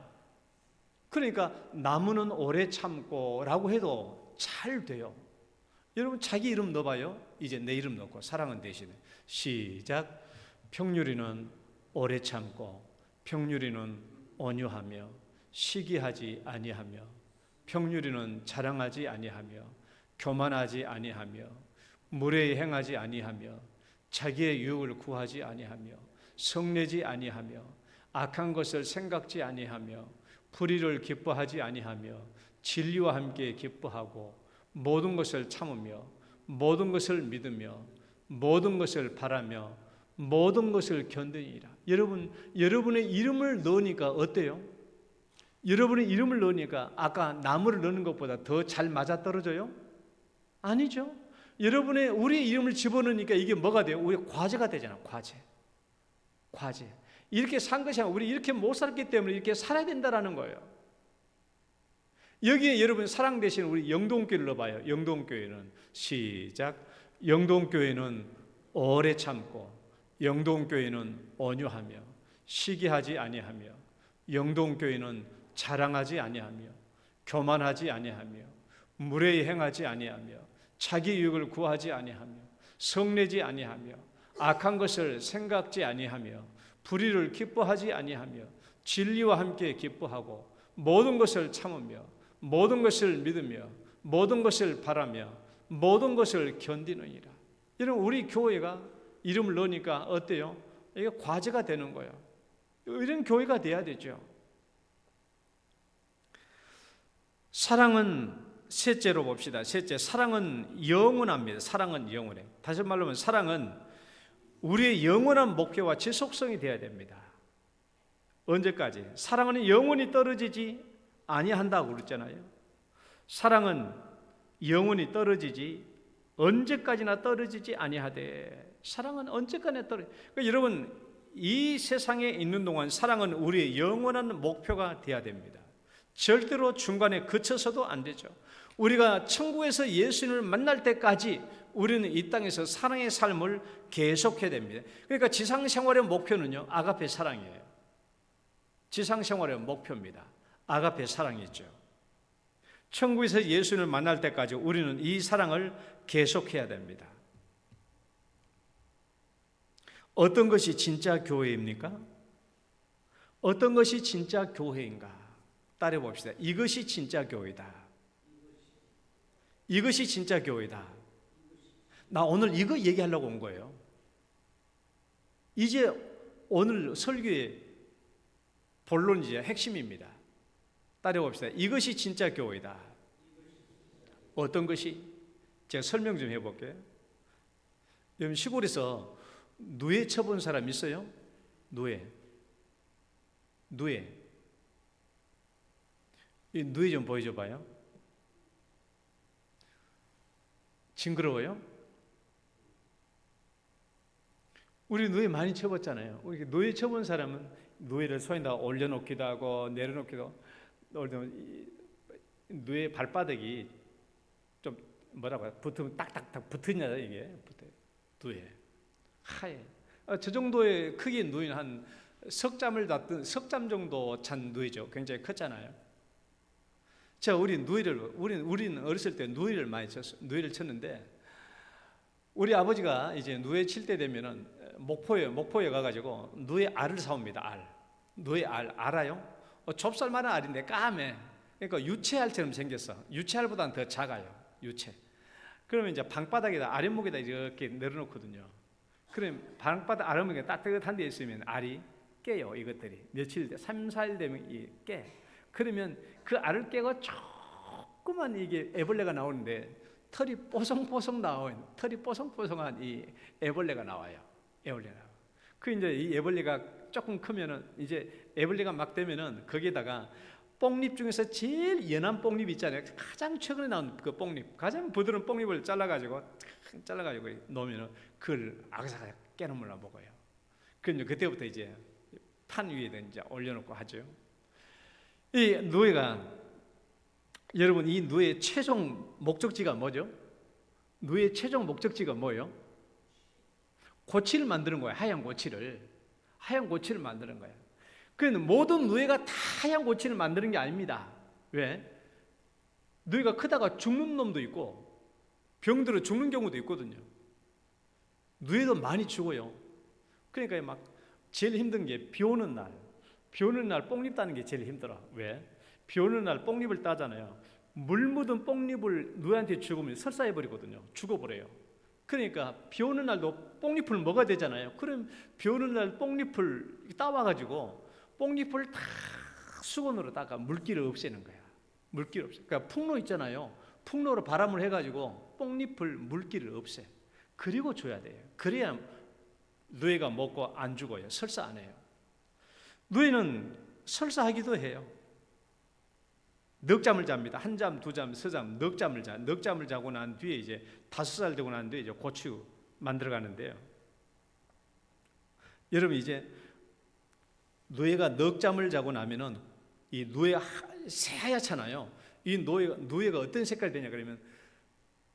그러니까 나무는 오래 참고 라고 해도 잘 돼요. 여러분 자기 이름 넣어봐요. 이제 내 이름 넣고 사랑은 대신에 시작. 평유리는 오래 참고 평유리는 온유하며 시기하지 아니하며 평유리는 자랑하지 아니하며 교만하지 아니하며 무례히 행하지 아니하며 자기의 유익을 구하지 아니하며 성내지 아니하며 악한 것을 생각지 아니하며 불의를 기뻐하지 아니하며 진리와 함께 기뻐하고 모든 것을 참으며 모든 것을 믿으며 모든 것을 바라며 모든 것을 견디니라. 여러분의 이름을 넣으니까 어때요? 여러분의 이름을 넣으니까 아까 나무를 넣는 것보다 더 잘 맞아떨어져요? 아니죠. 우리 이름을 집어넣으니까 이게 뭐가 돼요? 우리 과제가 되잖아. 과제. 이렇게 산 것이 아니라 우리 이렇게 못 살기 때문에 이렇게 살아야 된다는 거예요. 여기에 여러분 사랑 대신 우리 영동교회를 넣어봐요. 영동교회는 시작. 영동교회는 오래 참고 영동교회는 온유하며 시기하지 아니하며 영동교회는 자랑하지 아니하며 교만하지 아니하며 무례히 행하지 아니하며 자기 유익을 구하지 아니하며 성내지 아니하며 악한 것을 생각지 아니하며 불의를 기뻐하지 아니하며 진리와 함께 기뻐하고 모든 것을 참으며 모든 것을 믿으며 모든 것을 바라며 모든 것을 견디느니라. 여러분 우리 교회가 이름을 넣으니까 어때요? 이게 과제가 되는 거예요. 이런 교회가 돼야 되죠. 사랑은 셋째로 봅시다. 셋째, 사랑은 영원합니다. 사랑은 영원해. 다시 말로 하면 사랑은 우리의 영원한 목표와 지속성이 되어야 됩니다. 언제까지? 사랑은 영원히 떨어지지 아니한다고 그랬잖아요. 사랑은 영원히 떨어지지 언제까지나 떨어지지 아니하되 사랑은 언제까지나 그러니까 여러분 이 세상에 있는 동안 사랑은 우리의 영원한 목표가 되어야 됩니다. 절대로 중간에 그쳐서도 안 되죠. 우리가 천국에서 예수님을 만날 때까지 우리는 이 땅에서 사랑의 삶을 계속해야 됩니다. 그러니까 지상생활의 목표는요 아가페 사랑이에요. 지상생활의 목표입니다. 아가페 사랑이죠. 천국에서 예수님을 만날 때까지 우리는 이 사랑을 계속해야 됩니다. 어떤 것이 진짜 교회입니까? 어떤 것이 진짜 교회인가? 따라해 봅시다. 이것이 진짜 교회다. 이것이 진짜 교회다. 나 오늘 이거 얘기하려고 온 거예요. 이제 오늘 설교의 본론이자 핵심입니다. 따라봅시다. 이것이 진짜 교회다. 어떤 것이? 제가 설명 좀 해볼게요. 여러분 시골에서 누에 쳐본 사람 있어요? 누에. 이 누에 좀 보여줘 봐요. 징그러워요? 우리 누에 많이 쳐봤잖아요. 우리 누에 쳐본 사람은 누에를 손에다 올려놓기도 하고 내려놓기도 하고, 누에 발바닥이 좀 뭐라고 해요? 붙으면 딱딱딱 붙으냐 이게 붙어요. 누에 하얘. 저 정도의 크기의 누에는 한 석잠을 잤던 석잠 정도 잔 누에죠. 굉장히 컸잖아요. 자, 우리는 어렸을 때 누에를 많이 쳤어요. 누에를 쳤는데 우리 아버지가 이제 누에 칠 때 되면은 목포에 가가지고 누에 알을 사옵니다. 누에 알 알아요? 좁쌀만한 알인데 까매. 그러니까 유채알처럼 생겼어. 유채알보다는 더 작아요. 유채. 그러면 이제 방바닥에다 아랫목에다 이렇게 내려놓거든요. 그럼 방바닥 아랫목에 따뜻한 데 있으면 알이 깨요. 이것들이 며칠 3, 4일 되면 깨. 그러면 그 알을 깨고 조그만 이게 애벌레가 나오는데 털이 뽀송뽀송 나와요. 털이 뽀송뽀송한 이 애벌레가 나와요. 애벌레가. 그 이제 이 애벌레가 조금 크면은 이제 애벌레가 막 되면은 거기에다가 뽕잎 중에서 제일 연한 뽕잎 있잖아요. 가장 최근에 나온 그 뽕잎, 가장 부드러운 뽕잎을 잘라가지고 놓으면은 그걸 아삭아삭 깨물어 먹어요. 그럼 그때부터 이제 판 위에다 이제 올려놓고 하죠. 이 누에가 여러분 이 누에의 최종 목적지가 뭐죠? 누에의 최종 목적지가 뭐예요? 고치를 만드는 거예요. 하얀 고치를 만드는 거예요. 그런데 모든 누에가 다 하얀 고치를 만드는 게 아닙니다. 왜? 누에가 크다가 죽는 놈도 있고 병들어 죽는 경우도 있거든요. 누에도 많이 죽어요. 그러니까 막 제일 힘든 게 비 오는 날 뽕잎 따는 게 제일 힘들어. 왜? 비 오는 날 뽕잎을 따잖아요. 물 묻은 뽕잎을 누에한테 죽으면 설사해버리거든요. 죽어버려요. 그러니까 비 오는 날도 뽕잎을 먹어야 되잖아요. 그럼 비 오는 날 뽕잎을 따와가지고 뽕잎을 다 수건으로다가 물기를 없애는 거야. 물기를 없애. 그러니까 풍로 있잖아요. 풍로로 바람을 해가지고 뽕잎을 물기를 없애. 그리고 줘야 돼요. 그래야 누에가 먹고 안 죽어요. 설사 안 해요. 누에는 설사하기도 해요. 넉잠을 잡니다. 한 잠, 두 잠, 세 잠, 넉잠을 자. 넉잠을 자고 난 뒤에 이제 5살 되고 난 뒤에 이제 고추 만들어 가는데요. 여러분 이제 누에가 넉잠을 자고 나면은 이 누에가 새하얗잖아요. 이 누에가 어떤 색깔이 되냐 그러면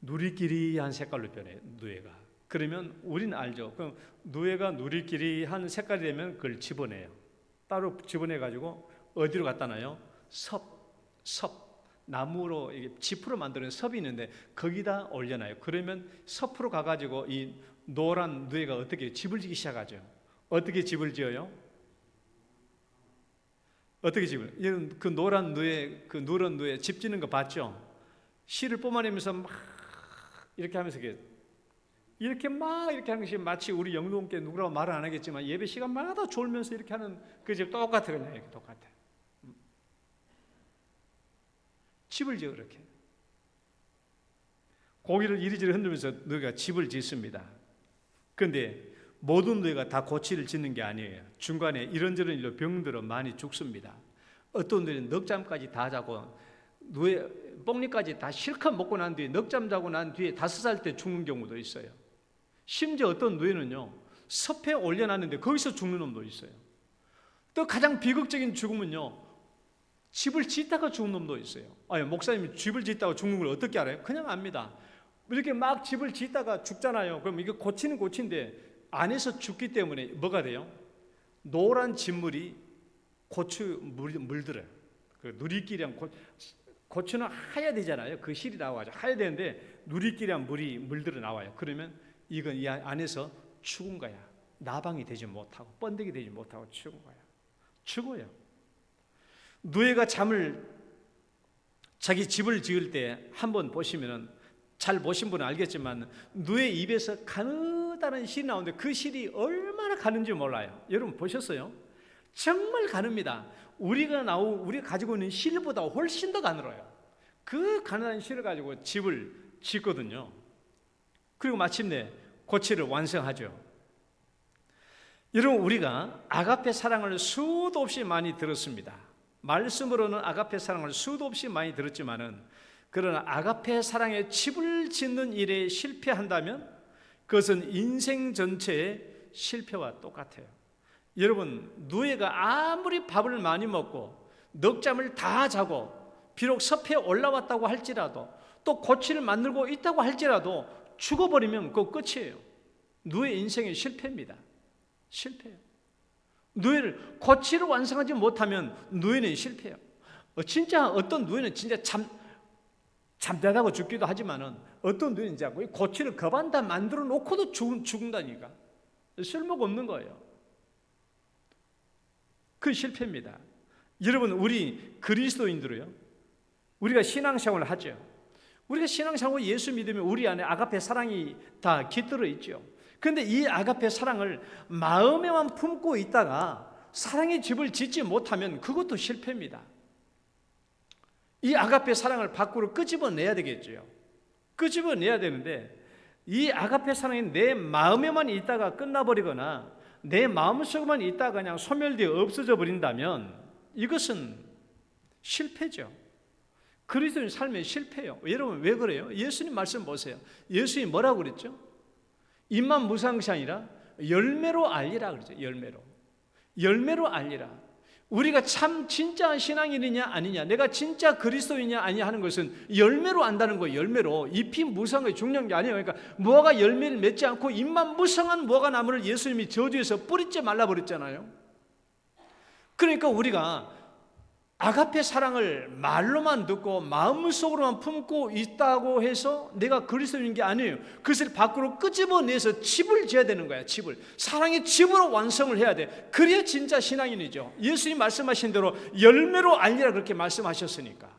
누리끼리한 색깔로 변해요. 누에가. 그러면 우리는 알죠. 그럼 누에가 누리끼리한 색깔이 되면 그걸 집어내요. 따로 집어내 가지고 어디로 갖다 놔요? 섭 나무로 이게 지프로 만드는 섭이 있는데 거기다 올려놔요. 그러면 섭으로 가가지고 이 노란 누에가 어떻게 집을 지기 시작하죠. 어떻게 집을 지어요? 어떻게 집을? 여러분 그 노란 누에 그 누런 누에 집 짓는 거 봤죠? 실을 뿜어내면서 막 이렇게 하면서 이렇게 하는 것이 마치 우리 영동께 누구라고 말은 안 하겠지만 예배 시간마다 졸면서 이렇게 하는 그 집 똑같아요. 그냥 이렇게 똑같아. 집을 지어 그렇게. 고기를 이리저리 흔들면서 누에가 집을 짓습니다. 그런데 모든 누에가 다 고치를 짓는 게 아니에요. 중간에 이런저런 일로 병들어 많이 죽습니다. 어떤 누에는 넉잠까지 다 자고 누에 뽕잎까지 다 실컷 먹고 난 뒤에 넉잠 자고 난 뒤에 5살 때 죽는 경우도 있어요. 심지어 어떤 누에는요 섭에 올려놨는데 거기서 죽는 놈도 있어요. 또 가장 비극적인 죽음은요 집을 짓다가 죽은 놈도 있어요. 아니 목사님이 집을 짓다가 죽는 걸 어떻게 알아요? 그냥 압니다. 이렇게 막 집을 짓다가 죽잖아요. 그럼 이거 고치는 고치인데 안에서 죽기 때문에 뭐가 돼요? 노란 진물이 고추 물들어요. 그 누리끼리한 고추는 하야 되잖아요. 그 실이 나와가지고 하야 되는데 누리끼리한 물이 물들어 나와요. 그러면 이건 이 안에서 죽은 거야. 나방이 되지 못하고 번데기 되지 못하고 죽은 거야. 죽어요. 누에가 자기 집을 지을 때 한번 보시면은 잘 보신 분은 알겠지만 누에 입에서 가는 커다란 실이 나오는데 그 실이 얼마나 가는지 몰라요. 여러분 보셨어요? 정말 가늡니다. 우리가 가지고 있는 실보다 훨씬 더 가늘어요. 그 가늘한 실을 가지고 집을 짓거든요. 그리고 마침내 고치를 완성하죠. 여러분, 우리가 아가페 사랑을 수도 없이 많이 들었습니다. 말씀으로는 아가페 사랑을 수도 없이 많이 들었지만은, 그러나 아가페 사랑의 집을 짓는 일에 실패한다면 그것은 인생 전체의 실패와 똑같아요. 여러분, 노예가 아무리 밥을 많이 먹고 넉잠을 다 자고 비록 섭에 올라왔다고 할지라도 또 고치를 만들고 있다고 할지라도 죽어버리면 그거 끝이에요. 노예 인생의 실패입니다. 실패예요. 노예를 고치를 완성하지 못하면 노예는 실패해요. 진짜 어떤 노예는 진짜 잠자다가 죽기도 하지만은 어떤 노예는 진짜 고치를 거반다 만들어 놓고도 죽는다니까. 쓸모가 없는 거예요. 그 실패입니다. 여러분, 우리 그리스도인들은요, 우리가 신앙생활을 하죠. 우리가 신앙생활 예수 믿으면 우리 안에 아가페 사랑이 다 깃들어 있죠. 그런데 이 아가페 사랑을 마음에만 품고 있다가 사랑의 집을 짓지 못하면 그것도 실패입니다. 이 아가페 사랑을 밖으로 끄집어내야 되겠죠. 끄집어내야 되는데 이 아가페 사랑이 내 마음에만 있다가 끝나버리거나 내 마음속에만 있다가 그냥 소멸되어 없어져 버린다면 이것은 실패죠. 그리스도인 삶의 실패예요. 여러분, 왜 그래요? 예수님 말씀 보세요. 예수님이 뭐라고 그랬죠? 입만 무상시 아니라 열매로 알리라 그러죠. 열매로 알리라. 우리가 참 진짜 신앙인이냐 아니냐, 내가 진짜 그리스도이냐 아니냐 하는 것은 열매로 안다는 거예요. 열매로. 잎이 무성하게 중요한 게 아니에요. 그러니까 무화과 열매를 맺지 않고 잎만 무성한 무화과 나무를 예수님이 저주해서 뿌리째 말라버렸잖아요. 그러니까 우리가 아가페 사랑을 말로만 듣고 마음속으로만 품고 있다고 해서 내가 그리스도인 게 아니에요. 그것을 밖으로 끄집어내서 집을 지어야 되는 거야. 집을. 사랑의 집으로 완성을 해야 돼. 그래야 진짜 신앙인이죠. 예수님 말씀하신 대로 열매로 알리라 그렇게 말씀하셨으니까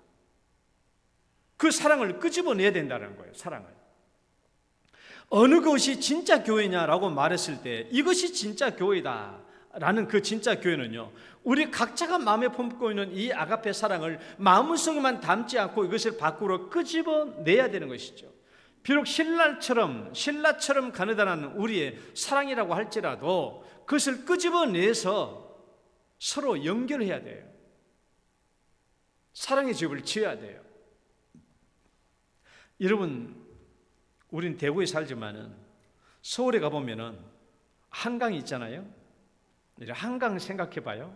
그 사랑을 끄집어내야 된다는 거예요. 사랑을. 어느 것이 진짜 교회냐라고 말했을 때 이것이 진짜 교회다 라는 그 진짜 교회는요, 우리 각자가 마음에 품고 있는 이 아가페 사랑을 마음속에만 담지 않고 이것을 밖으로 끄집어내야 되는 것이죠. 비록 신라처럼 가느다란 우리의 사랑이라고 할지라도 그것을 끄집어내서 서로 연결해야 돼요. 사랑의 집을 지어야 돼요. 여러분, 우린 대구에 살지만은 서울에 가보면은 한강이 있잖아요. 한강 생각해 봐요.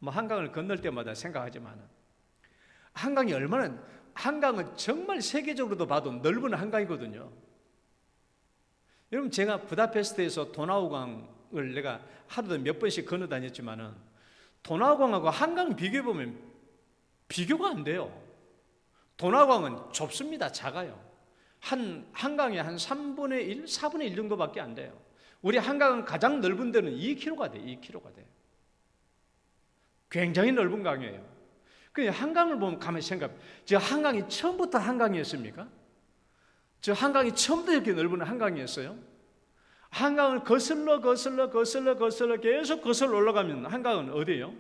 한강을 건널 때마다 생각하지만 한강은 정말 세계적으로도 봐도 넓은 한강이거든요. 여러분, 제가 부다페스트에서 도나우강을 내가 하루도 몇 번씩 건너 다녔지만은 도나우강하고 한강 비교해 보면 비교가 안 돼요. 도나우강은 좁습니다. 작아요. 한강의 한 3분의 1, 4분의 1 정도밖에 안 돼요. 우리 한강은 가장 넓은 데는 2km가 돼요. 2km가 돼요. 굉장히 넓은 강이에요. 그냥 한강을 보면 가만히 생각해. 저 한강이 처음부터 한강이었습니까? 저 한강이 처음부터 이렇게 넓은 한강이었어요? 한강을 거슬러 계속 거슬러 올라가면 한강은 어디예요?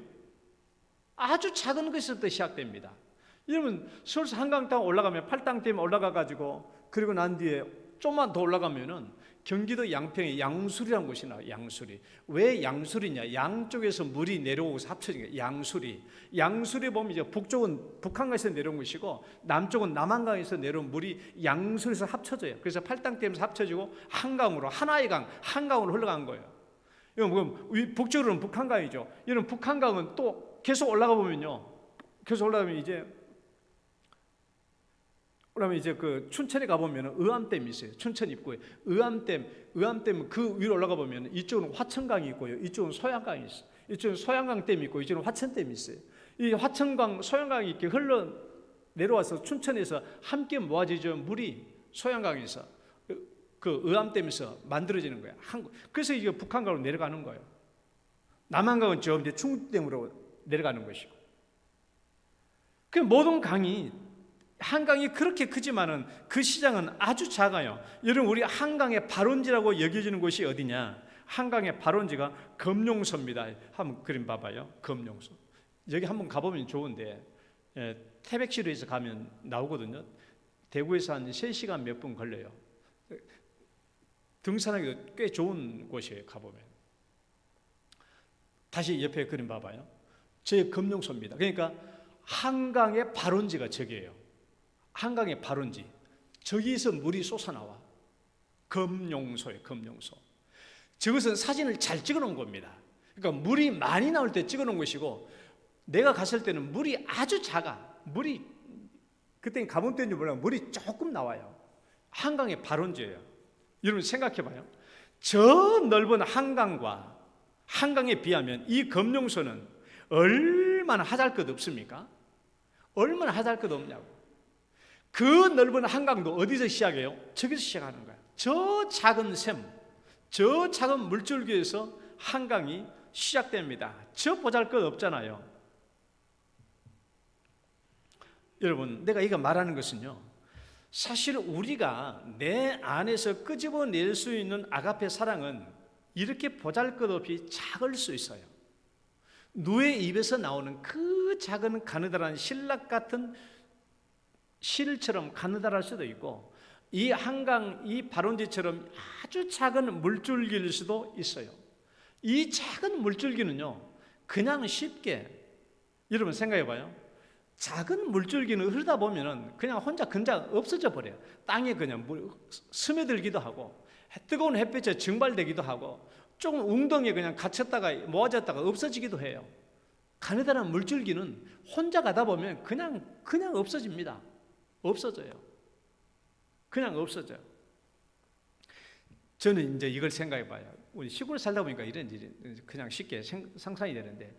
아주 작은 것에서부터 시작됩니다. 여러분, 서울서 한강땅 올라가면 팔당댐 올라가가지고 그리고 난 뒤에 좀만 더 올라가면은 경기도 양평에 양수리라는 곳이 나와요. 양수리. 왜 양수리냐? 양쪽에서 물이 내려오고서 합쳐진 거예요. 양수리 보면 이제 북쪽은 북한강에서 내려온 것이고 남쪽은 남한강에서 내려온 물이 양수리에서 합쳐져요. 그래서 팔당댐에서 합쳐지고 한강으로, 하나의 강, 한강으로 흘러간 거예요. 이건 북쪽으로는 북한강이죠. 이런 북한강은 또 계속 올라가 보면요. 계속 올라가면 이제 그 춘천에 가보면 의암댐이 있어요. 춘천 입구에 의암댐 그 위로 올라가 보면 이쪽은 화천강이 있고요, 이쪽은 소양강이 있어요. 이쪽은 소양강댐이 있고 이쪽은 화천댐이 있어요. 이 화천강, 소양강이 이렇게 흘러 내려와서 춘천에서 함께 모아지죠. 물이 소양강에서 그 의암댐에서 만들어지는 거예요. 그래서 이게 북한강으로 내려가는 거예요. 남한강은 저 이제 충북댐으로 내려가는 것이고. 그 모든 강이 한강이 그렇게 크지만은 그 시장은 아주 작아요. 여러분, 우리 한강의 발원지라고 여겨지는 곳이 어디냐? 한강의 발원지가 검룡소입니다. 한번 그림 봐봐요. 검룡소. 여기 한번 가보면 좋은데, 태백시로에서 가면 나오거든요. 대구에서 한 3시간 몇 분 걸려요. 등산하기도 꽤 좋은 곳이에요. 가보면. 다시 옆에 그림 봐봐요. 제 검룡소입니다. 그러니까 한강의 발원지가 저기예요. 한강의 발원지. 저기서 물이 솟아나와. 검룡소예요. 검룡소. 저것은 사진을 잘 찍어놓은 겁니다. 그러니까 물이 많이 나올 때 찍어놓은 것이고, 내가 갔을 때는 물이 아주 작아. 물이 그때는 가뭄 때인지 몰라요. 물이 조금 나와요. 한강의 발원지예요. 여러분 생각해봐요. 저 넓은 한강과 한강에 비하면 이 검룡소는 얼마나 하잘 것 없습니까? 얼마나 하잘 것 없냐고. 그 넓은 한강도 어디서 시작해요? 저기서 시작하는 거야. 저 작은 샘, 저 작은 물줄기에서 한강이 시작됩니다. 저 보잘것 없잖아요. 여러분, 내가 이거 말하는 것은요, 사실 우리가 내 안에서 끄집어낼 수 있는 아가페 사랑은 이렇게 보잘것없이 작을 수 있어요. 누의 입에서 나오는 그 작은 가느다란 신락 같은 실처럼 가느다랄 수도 있고, 이 한강, 이 발원지처럼 아주 작은 물줄기일 수도 있어요. 이 작은 물줄기는요, 그냥 쉽게, 여러분 생각해 봐요. 작은 물줄기는 흐르다 보면은 그냥 혼자 없어져 버려요. 땅에 그냥 스며들기도 하고, 뜨거운 햇빛에 증발되기도 하고, 조금 웅덩이에 그냥 갇혔다가 모아졌다가 없어지기도 해요. 가느다란 물줄기는 혼자 가다 보면 그냥 없어집니다. 없어져요. 그냥 없어져요. 저는 이제 이걸 생각해 봐요. 우리 시골에 살다 보니까 이런 일이 그냥 쉽게 상상이 되는데,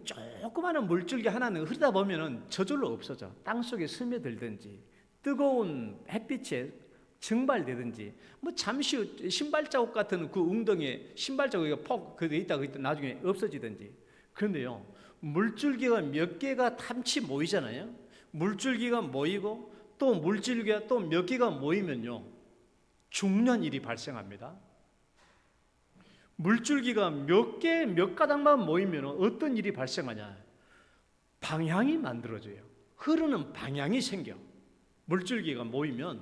조그마한 물줄기 하나는 흐르다 보면은 저절로 없어져. 땅속에 스며들든지 뜨거운 햇빛에 증발되든지, 뭐 잠시 신발 자국 같은 그 웅덩이에 신발 자국이 그게 있다가 나중에 없어지든지. 그런데요, 물줄기가 몇 개가 탐치 모이잖아요. 물줄기가 모이고 또 물줄기가 또 몇 개가 모이면요, 중요한 일이 발생합니다. 물줄기가 몇 가닥만 모이면 어떤 일이 발생하냐? 방향이 만들어져요. 흐르는 방향이 생겨. 물줄기가 모이면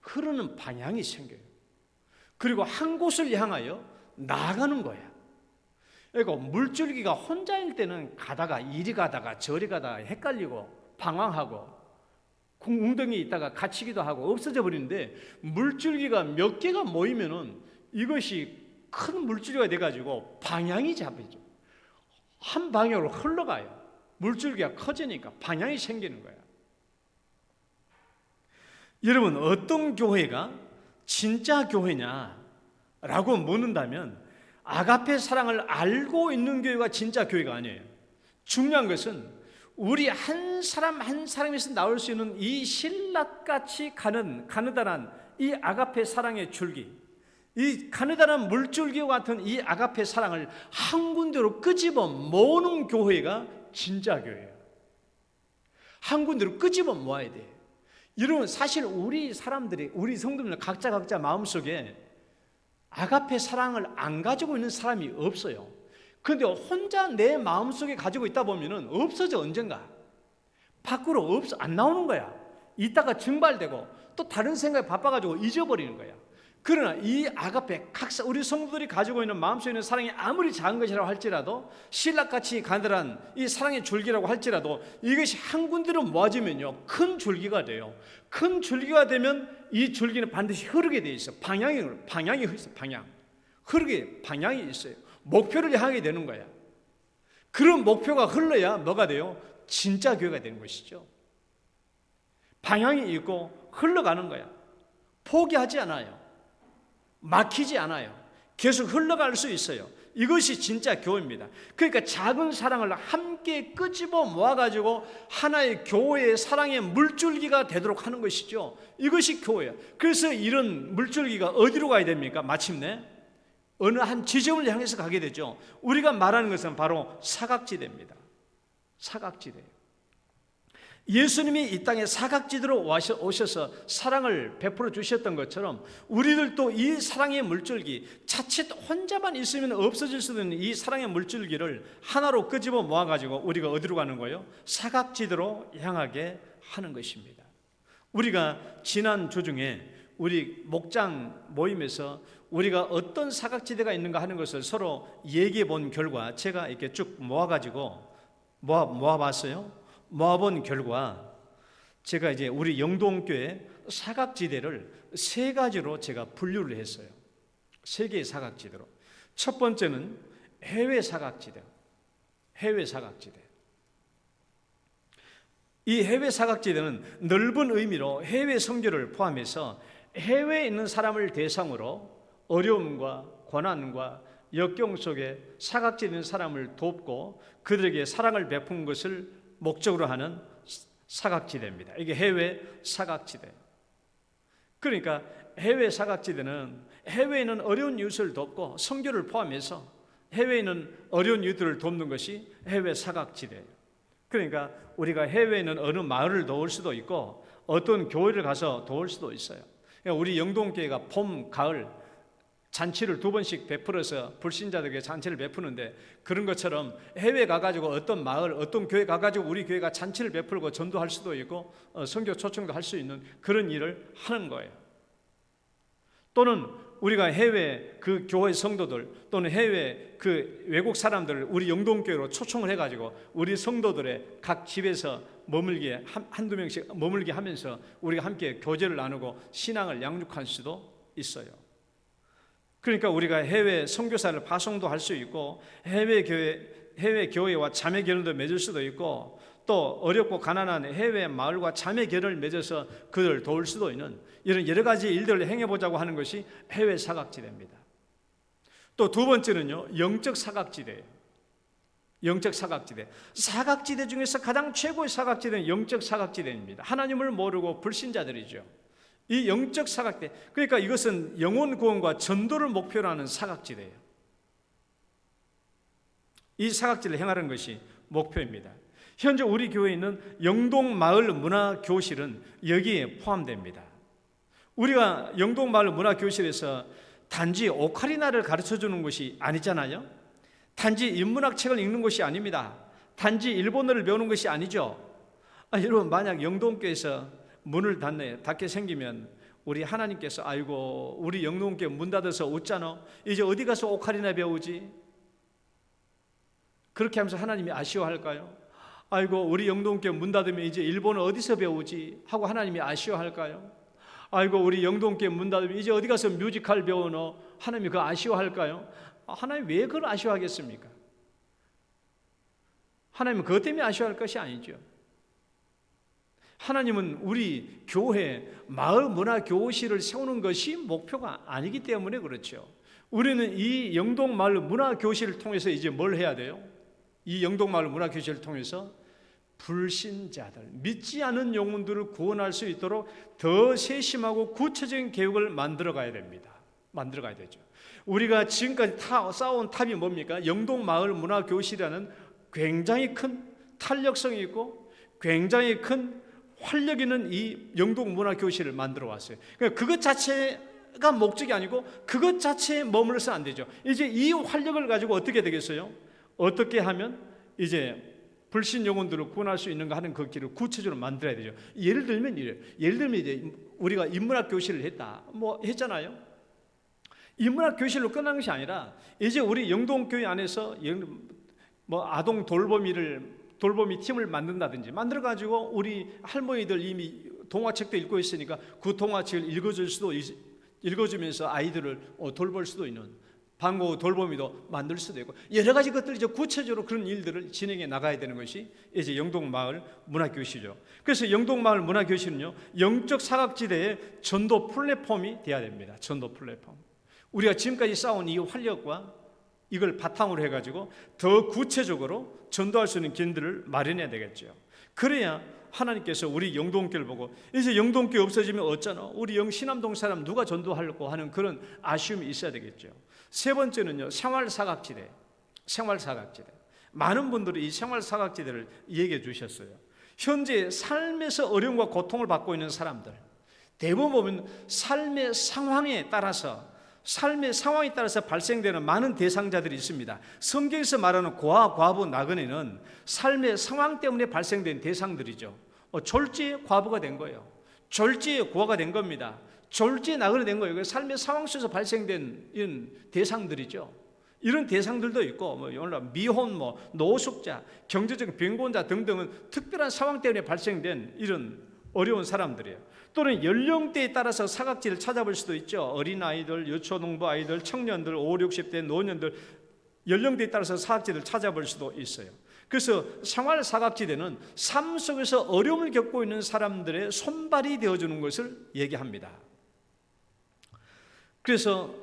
흐르는 방향이 생겨요. 그리고 한 곳을 향하여 나아가는 거야. 그러니까 물줄기가 혼자일 때는 가다가 이리 가다가 저리 가다가 헷갈리고 방황하고 웅덩이에 있다가 갇히기도 하고 없어져 버리는데, 물줄기가 몇 개가 모이면은 이것이 큰 물줄기가 돼가지고 방향이 잡히죠. 한 방향으로 흘러가요. 물줄기가 커지니까 방향이 생기는 거예요. 여러분, 어떤 교회가 진짜 교회냐라고 묻는다면, 아가페 사랑을 알고 있는 교회가 진짜 교회가 아니에요. 중요한 것은 우리 한 사람 한 사람에서 나올 수 있는 이 신락같이 가느다란 이 아가페 사랑의 줄기, 이 가느다란 물줄기와 같은 이 아가페 사랑을 한 군데로 끄집어 모으는 교회가 진짜 교회예요. 한 군데로 끄집어 모아야 돼요. 여러분, 사실 우리 사람들이, 우리 성도들 각자 마음속에 아가페 사랑을 안 가지고 있는 사람이 없어요. 그런데 혼자 내 마음속에 가지고 있다 보면은 없어져. 언젠가 밖으로 안 나오는 거야. 이따가 증발되고 또 다른 생각에 바빠가지고 잊어버리는 거야. 그러나 이 아가페, 우리 성도들이 가지고 있는 마음속에 있는 사랑이 아무리 작은 것이라고 할지라도, 신락같이 가느란 이 사랑의 줄기라고 할지라도, 이것이 한 군데로 모아지면요, 큰 줄기가 돼요. 큰 줄기가 되면 이 줄기는 반드시 흐르게 돼 있어. 방향이 있어. 흐르게 방향이 있어요. 목표를 향하게 되는 거야. 그런 목표가 흘러야 뭐가 돼요? 진짜 교회가 되는 것이죠. 방향이 있고 흘러가는 거야. 포기하지 않아요. 막히지 않아요. 계속 흘러갈 수 있어요. 이것이 진짜 교회입니다. 그러니까 작은 사랑을 함께 끄집어 모아가지고 하나의 교회의 사랑의 물줄기가 되도록 하는 것이죠. 이것이 교회예요. 그래서 이런 물줄기가 어디로 가야 됩니까? 마침내 어느 한 지점을 향해서 가게 되죠. 우리가 말하는 것은 바로 사각지대입니다. 사각지대. 예수님이 이 땅에 사각지대로 오셔서 사랑을 베풀어 주셨던 것처럼 우리들도 이 사랑의 물줄기, 자칫 혼자만 있으면 없어질 수도 있는 이 사랑의 물줄기를 하나로 끄집어 모아가지고 우리가 어디로 가는 거예요? 사각지대로 향하게 하는 것입니다. 우리가 지난 주 중에 우리 목장 모임에서 우리가 어떤 사각지대가 있는가 하는 것을 서로 얘기해 본 결과 제가 이렇게 쭉 모아가지고 모아봤어요. 모아본 결과 제가 이제 우리 영동교회 사각지대를 세 가지로 제가 분류를 했어요. 세 개의 사각지대로. 첫 번째는 해외 사각지대. 해외 사각지대. 이 해외 사각지대는 넓은 의미로 해외 선교를 포함해서 해외에 있는 사람을 대상으로 어려움과 고난과 역경 속에 사각지대 있는 사람을 돕고 그들에게 사랑을 베푸는 것을 목적으로 하는 사각지대입니다. 이게 해외 사각지대. 그러니까 해외 사각지대는 해외에 있는 어려운 이웃을 돕고 선교를 포함해서 해외에 있는 어려운 이웃들을 돕는 것이 해외 사각지대예요. 그러니까 우리가 해외에 있는 어느 마을을 도울 수도 있고 어떤 교회를 가서 도울 수도 있어요. 그러니까 우리 영동교회가 봄, 가을 잔치를 2번씩 베풀어서 불신자들에게 잔치를 베푸는데 그런 것처럼 해외 가가지고 어떤 마을, 어떤 교회 가가지고 우리 교회가 잔치를 베풀고 전도할 수도 있고 선교 초청도 할 수 있는 그런 일을 하는 거예요. 또는 우리가 해외 그 교회 성도들 또는 해외 그 외국 사람들을 우리 영동교회로 초청을 해가지고 우리 성도들의 각 집에서 머물게 한두 명씩 머물게 하면서 우리가 함께 교제를 나누고 신앙을 양육할 수도 있어요. 그러니까 우리가 해외 선교사를 파송도 할 수 있고 해외 교회와 자매 결연도 맺을 수도 있고 또 어렵고 가난한 해외 마을과 자매 결연을 맺어서 그들을 도울 수도 있는 이런 여러 가지 일들을 행해보자고 하는 것이 해외 사각지대입니다. 또 두 번째는요, 영적 사각지대예요. 영적 사각지대. 사각지대 중에서 가장 최고의 사각지대는 영적 사각지대입니다. 하나님을 모르고 불신자들이죠. 이 영적 사각지대, 그러니까 이것은 영혼 구원과 전도를 목표로 하는 사각지대예요. 이 사각지대를 행하는 것이 목표입니다. 현재 우리 교회에 있는 영동마을 문화교실은 여기에 포함됩니다. 우리가 영동마을 문화교실에서 단지 오카리나를 가르쳐주는 것이 아니잖아요. 단지 인문학 책을 읽는 것이 아닙니다. 단지 일본어를 배우는 것이 아니죠. 여러분, 만약 영동교회에서 문을 닫게 생기면 우리 하나님께서 아이고 우리 영동교회 문 닫아서 웃잖아, 이제 어디 가서 오카리나 배우지? 그렇게 하면서 하나님이 아쉬워할까요? 아이고 우리 영동교회 문 닫으면 이제 일본어 어디서 배우지? 하고 하나님이 아쉬워할까요? 아이고 우리 영동교회 문 닫으면 이제 어디 가서 뮤지컬 배우노? 하나님이 그거 아쉬워할까요? 하나님 왜 그걸 아쉬워하겠습니까? 하나님은 그것 때문에 아쉬워할 것이 아니죠. 하나님은 우리 교회 마을 문화 교실을 세우는 것이 목표가 아니기 때문에 그렇죠. 우리는 이 영동 마을 문화 교실을 통해서 이제 뭘 해야 돼요? 이 영동 마을 문화 교실을 통해서 불신자들, 믿지 않은 영혼들을 구원할 수 있도록 더 세심하고 구체적인 계획을 만들어 가야 됩니다. 만들어 가야 되죠. 우리가 지금까지 쌓아온 탑이 뭡니까? 영동 마을 문화 교실이라는 굉장히 큰 탄력성이 있고 굉장히 큰 활력 있는 이 영동 문화 교실을 만들어 왔어요. 그러니까 그것 자체가 목적이 아니고 그것 자체에 머물러서 안 되죠. 이제 이 활력을 가지고 어떻게 되겠어요? 어떻게 하면 이제 불신 영혼들을 구원할 수 있는가 하는 그 길을 구체적으로 만들어야 되죠. 예를 들면 이래요. 예를 들면 이제 우리가 인문학 교실을 했다, 했잖아요. 인문학 교실로 끝난 것이 아니라 이제 우리 영동교회 안에서 아동 돌보미 팀을 만든다든지 만들어가지고 우리 할머니들 이미 동화책도 읽고 있으니까 그 동화책을 읽어주면서 아이들을 돌볼 수도 있는 방과 돌보미도 만들 수도 있고 여러 가지 것들 이제 구체적으로 그런 일들을 진행해 나가야 되는 것이 이제 영동마을 문화교실이죠. 그래서 영동마을 문화교실은요, 영적 사각지대의 전도 플랫폼이 되어야 됩니다. 전도 플랫폼. 우리가 지금까지 쌓아온 이 활력과 이걸 바탕으로 해가지고 더 구체적으로 전도할 수 있는 길들을 마련해야 되겠죠. 그래야 하나님께서 우리 영동교를 보고 이제 영동교 없어지면 어쩌나, 우리 신암동 사람 누가 전도하려고 하는 그런 아쉬움이 있어야 되겠죠. 세 번째는요, 생활사각지대. 많은 분들이 이 생활사각지대를 얘기해 주셨어요. 현재 삶에서 어려움과 고통을 받고 있는 사람들, 대부분 보면 삶의 상황에 따라서 발생되는 많은 대상자들이 있습니다. 성경에서 말하는 고아, 과부, 나그네는 삶의 상황 때문에 발생된 대상들이죠. 졸지에 과부가 된 거예요. 졸지에 고아가 된 겁니다. 졸지에 나그네 된 거예요. 삶의 상황 속에서 발생된 이런 대상들이죠. 이런 대상들도 있고, 미혼, 노숙자, 경제적 빈곤자 등등은 특별한 상황 때문에 발생된 이런 어려운 사람들이에요. 또는 연령대에 따라서 사각지를 찾아볼 수도 있죠. 어린아이들, 유초농부 아이들, 청년들, 5, 60대 노년들, 연령대에 따라서 사각지를 찾아볼 수도 있어요. 그래서 생활 사각지대는 삶 속에서 어려움을 겪고 있는 사람들의 손발이 되어주는 것을 얘기합니다. 그래서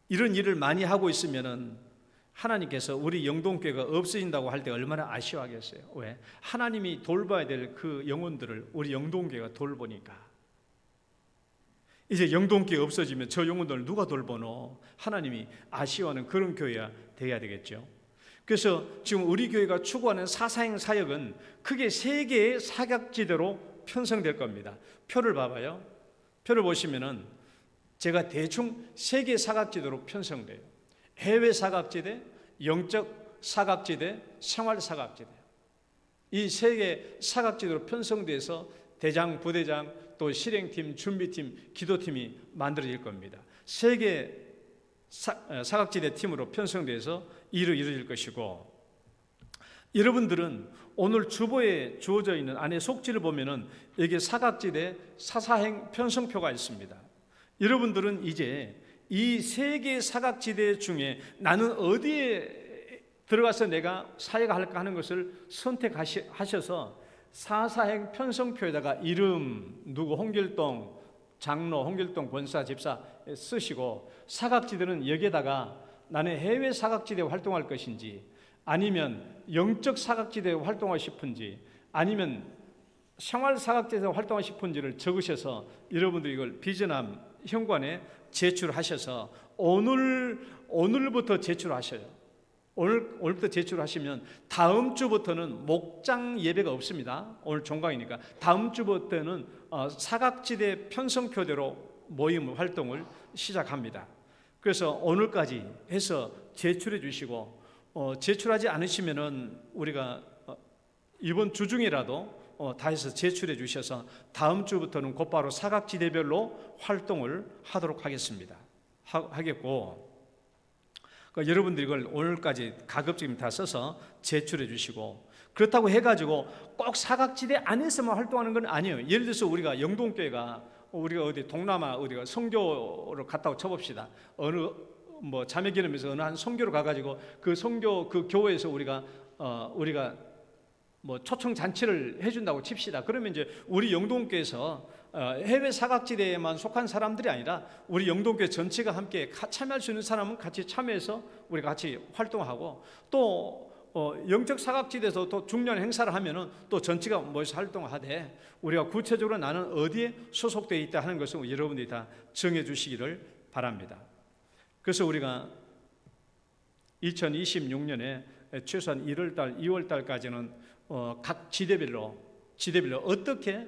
이런 일을 많이 하고 있으면은 하나님께서 우리 영동교회가 없어진다고 할 때 얼마나 아쉬워하겠어요. 왜? 하나님이 돌봐야 될 그 영혼들을 우리 영동교회가 돌보니까. 이제 영동교회 없어지면 저 영혼들을 누가 돌보노? 하나님이 아쉬워하는 그런 교회가 되어야 되겠죠. 그래서 지금 우리 교회가 추구하는 사사행 사역은 크게 3개의 사각지대로 편성될 겁니다. 표를 봐봐요. 표를 보시면은 제가 대충 3개의 사각지대로 편성돼요. 해외 사각지대, 영적 사각지대, 생활 사각지대. 이 3개 사각지대로 편성돼서 대장, 부대장, 또 실행팀, 준비팀, 기도팀이 만들어질 겁니다. 3개 사각지대 팀으로 편성돼서 일을 이루어질 것이고, 여러분들은 오늘 주보에 주어져 있는 안에 속지를 보면은 여기 사각지대 사사행 편성표가 있습니다. 여러분들은 이제 이 3개의 사각지대 중에 나는 어디에 들어가서 내가 사역할까 하는 것을 선택하셔서 사사행 편성표에다가 이름, 누구 홍길동 장로, 홍길동 권사, 집사 쓰시고, 사각지대는 여기에다가 나는 해외 사각지대에 활동할 것인지, 아니면 영적 사각지대에 활동하고 싶은지, 아니면 생활 사각지대에 활동하고 싶은지를 적으셔서 여러분들이 이걸 비전함 현관에 제출하셔서 오늘부터 제출하셔요. 오늘부터 제출하시면 다음 주부터는 목장 예배가 없습니다. 오늘 종강이니까 다음 주부터는 사각지대 편성표대로 모임 활동을 시작합니다. 그래서 오늘까지 해서 제출해 주시고, 제출하지 않으시면은 우리가 이번 주 중이라도 다 해서 제출해 주셔서 다음 주부터는 곧바로 사각지대별로 활동을 하도록 하겠고, 그러니까 여러분들이 이걸 오늘까지 가급적이면 다 써서 제출해 주시고, 그렇다고 해가지고 꼭 사각지대 안에서만 활동하는 건 아니에요. 예를 들어서 우리가 영동교회가 우리가 어디 동남아 어디가 선교를 갔다고 쳐봅시다. 어느 자매기념에서 어느 한 선교를 가가지고 그 선교 그 교회에서 우리가 초청 잔치를 해준다고 칩시다. 그러면 이제 우리 영동교회에서 해외 사각지대에만 속한 사람들이 아니라 우리 영동교회 전체가 함께 참여할 수 있는 사람은 같이 참여해서 우리가 같이 활동하고, 또 영적 사각지대에서 또 중요한 행사를 하면은 또 전체가 모여서 활동하되, 우리가 구체적으로 나는 어디에 소속되어 있다 하는 것을 여러분들이 다 정해 주시기를 바랍니다. 그래서 우리가 2026년에 최소한 1월달, 2월달까지는 각 지대별로 어떻게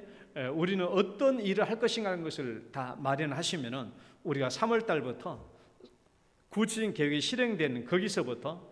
우리는 어떤 일을 할 것인가 하는 것을 다 마련하시면은 우리가 3월달부터 구체적인 계획이 실행되는 거기서부터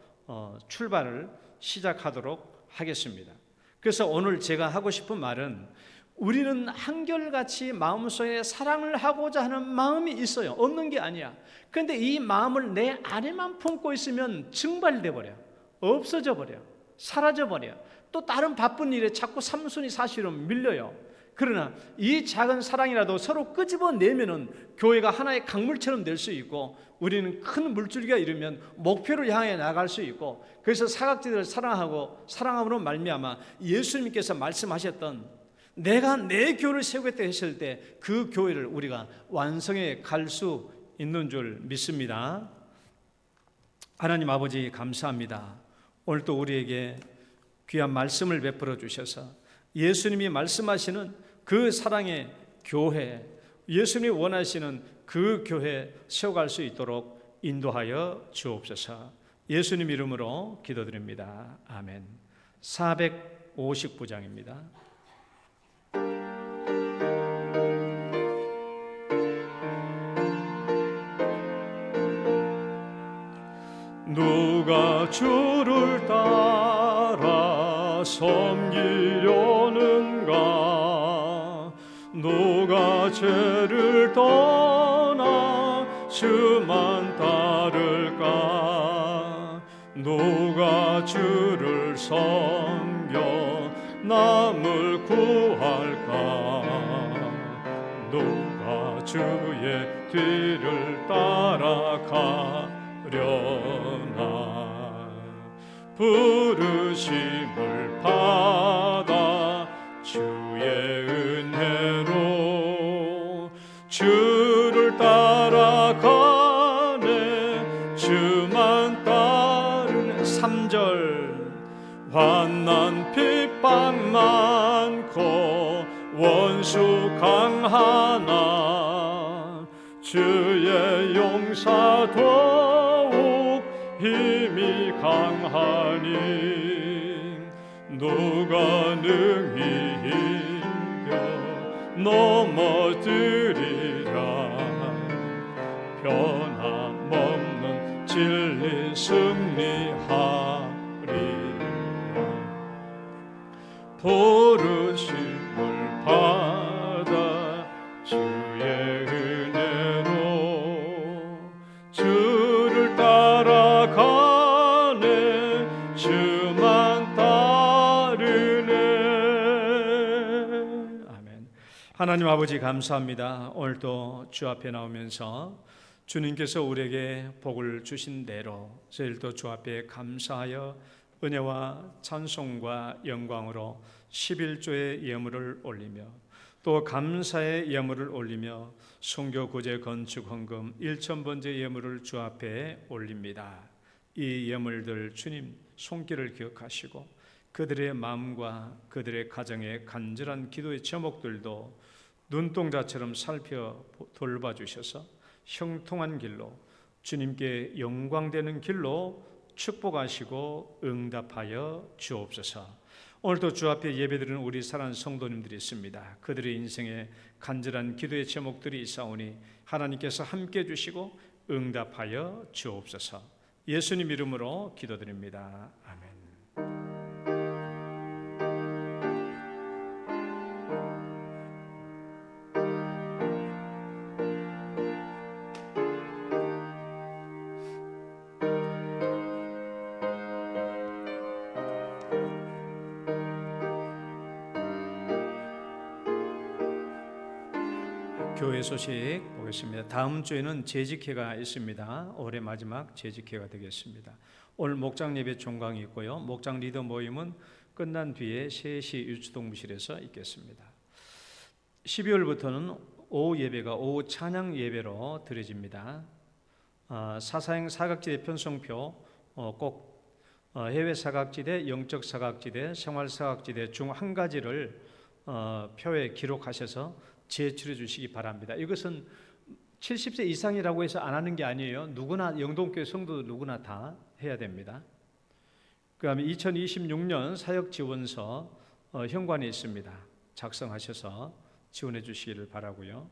출발을 시작하도록 하겠습니다. 그래서 오늘 제가 하고 싶은 말은, 우리는 한결같이 마음속에 사랑을 하고자 하는 마음이 있어요. 없는 게 아니야. 그런데 이 마음을 내 안에만 품고 있으면 증발돼 버려, 없어져 버려, 사라져 버려. 또 다른 바쁜 일에 자꾸 삼순위 사실은 밀려요. 그러나 이 작은 사랑이라도 서로 끄집어내면은 교회가 하나의 강물처럼 될 수 있고, 우리는 큰 물줄기가 이르면 목표를 향해 나갈 수 있고, 그래서 사각지대를 사랑함으로 말미암아 예수님께서 말씀하셨던 내가 내 교회를 세우겠다 했을 때 그 교회를 우리가 완성해 갈 수 있는 줄 믿습니다. 하나님 아버지 감사합니다. 오늘 또 우리에게 귀한 말씀을 베풀어 주셔서 예수님이 말씀하시는 그 사랑의 교회, 예수님이 원하시는 그 교회 세워갈 수 있도록 인도하여 주옵소서. 예수님 이름으로 기도드립니다. 아멘. 오식부장입니다. 누가 주를 따라 섬기려는가? 누가 죄를 떠나 주만 따를까? 누가 주를 섬겨 남을 구할까? 누가 주의 뒤를 따라가려나? 부르심을 받아 주의 은혜로 주를 따라가네. 주만 따르네. 3절 환난 핍박 많고 원수 강하나 주의 용사 더욱 힘이 강하니 누가 능히 이겨 넘어뜨리랴. 변함없는 진리 승리하리라. 부르심을 받아 주의 은혜로 주를 따라가네. 주만 따르네. 아멘. 하나님 아버지 감사합니다. 오늘도 주 앞에 나오면서 주님께서 우리에게 복을 주신 대로 저희들도 주 앞에 감사하여 은혜와 찬송과 영광으로 11조의 예물을 올리며 또 감사의 예물을 올리며 선교 구제 건축 헌금 1,000번째 예물을 주 앞에 올립니다. 이 예물들 주님 손길을 기억하시고 그들의 마음과 그들의 가정의 간절한 기도의 제목들도 눈동자처럼 살펴 돌봐주셔서 형통한 길로 주님께 영광되는 길로 축복하시고 응답하여 주옵소서. 오늘도 주 앞에 예배드리는 우리 사랑하는 성도님들이 있습니다. 그들의 인생에 간절한 기도의 제목들이 있사오니 하나님께서 함께 해주시고 응답하여 주옵소서. 예수님 이름으로 기도드립니다. 아멘. 교회 소식 보겠습니다. 다음 주에는 재직회가 있습니다. 올해 마지막 재직회가 되겠습니다. 오늘 목장 예배 종강이 있고요. 목장 리더 모임은 끝난 뒤에 3시 유치동부실에서 있겠습니다. 12월부터는 오후 예배가 오후 찬양 예배로 드려집니다. 사사행 사각지대 편성표 꼭 해외 사각지대, 영적 사각지대, 생활 사각지대 중 한 가지를 표에 기록하셔서 제출해 주시기 바랍니다. 이것은 70세 이상이라고 해서 안 하는 게 아니에요. 누구나 영동교회 성도 누구나 다 해야 됩니다. 그다음에 2026년 사역 지원서 현관에 있습니다. 작성하셔서 지원해 주시기를 바라고요.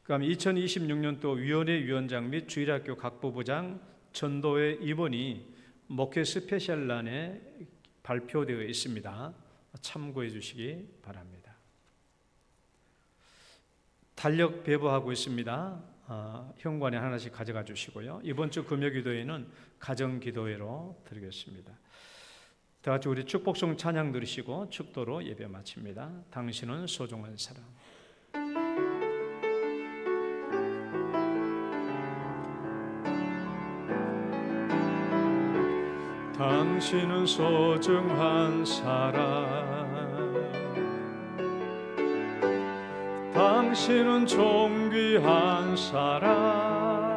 그다음에 2026년도 위원회 위원장 및 주일학교 각부부장 전도회 임원이 목회 스페셜란에 발표되어 있습니다. 참고해 주시기 바랍니다. 달력 배부하고 있습니다. 현관에 하나씩 가져가 주시고요. 이번 주 금요기도회는 가정기도회로 드리겠습니다. 다 같이 우리 축복송 찬양 들으시고 축도로 예배 마칩니다. 당신은 소중한 사람. 당신은 소중한 사람. 당신은 존귀한 사람.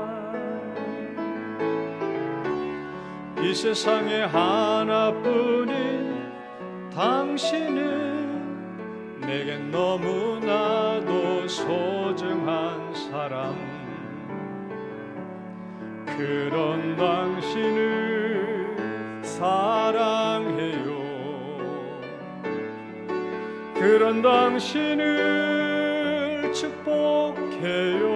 이 세상에 하나뿐인 당신은 내겐 너무나도 소중한 사람. 그런 당신을 사랑해요. 그런 당신을 축복해요.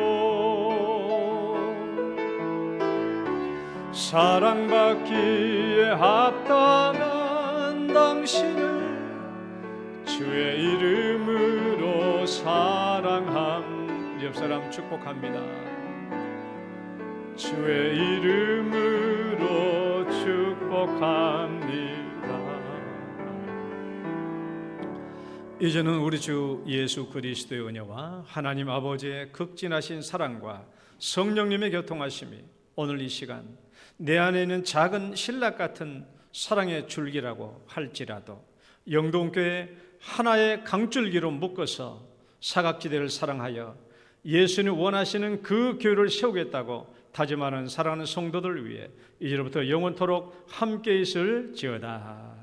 사랑받기에 합당한 당신을 주의 이름으로 사랑함. 옆 사람 축복합니다. 주의 이름으로 축복합니다. 이제는 우리 주 예수 그리스도의 은혜와 하나님 아버지의 극진하신 사랑과 성령님의 교통하심이 오늘 이 시간 내 안에 있는 작은 신락 같은 사랑의 줄기라고 할지라도 영동교회 하나의 강줄기로 묶어서 사각지대를 사랑하여 예수님 원하시는 그 교회를 세우겠다고 다짐하는 사랑하는 성도들 위해 이제부터 영원토록 함께 있을지어다.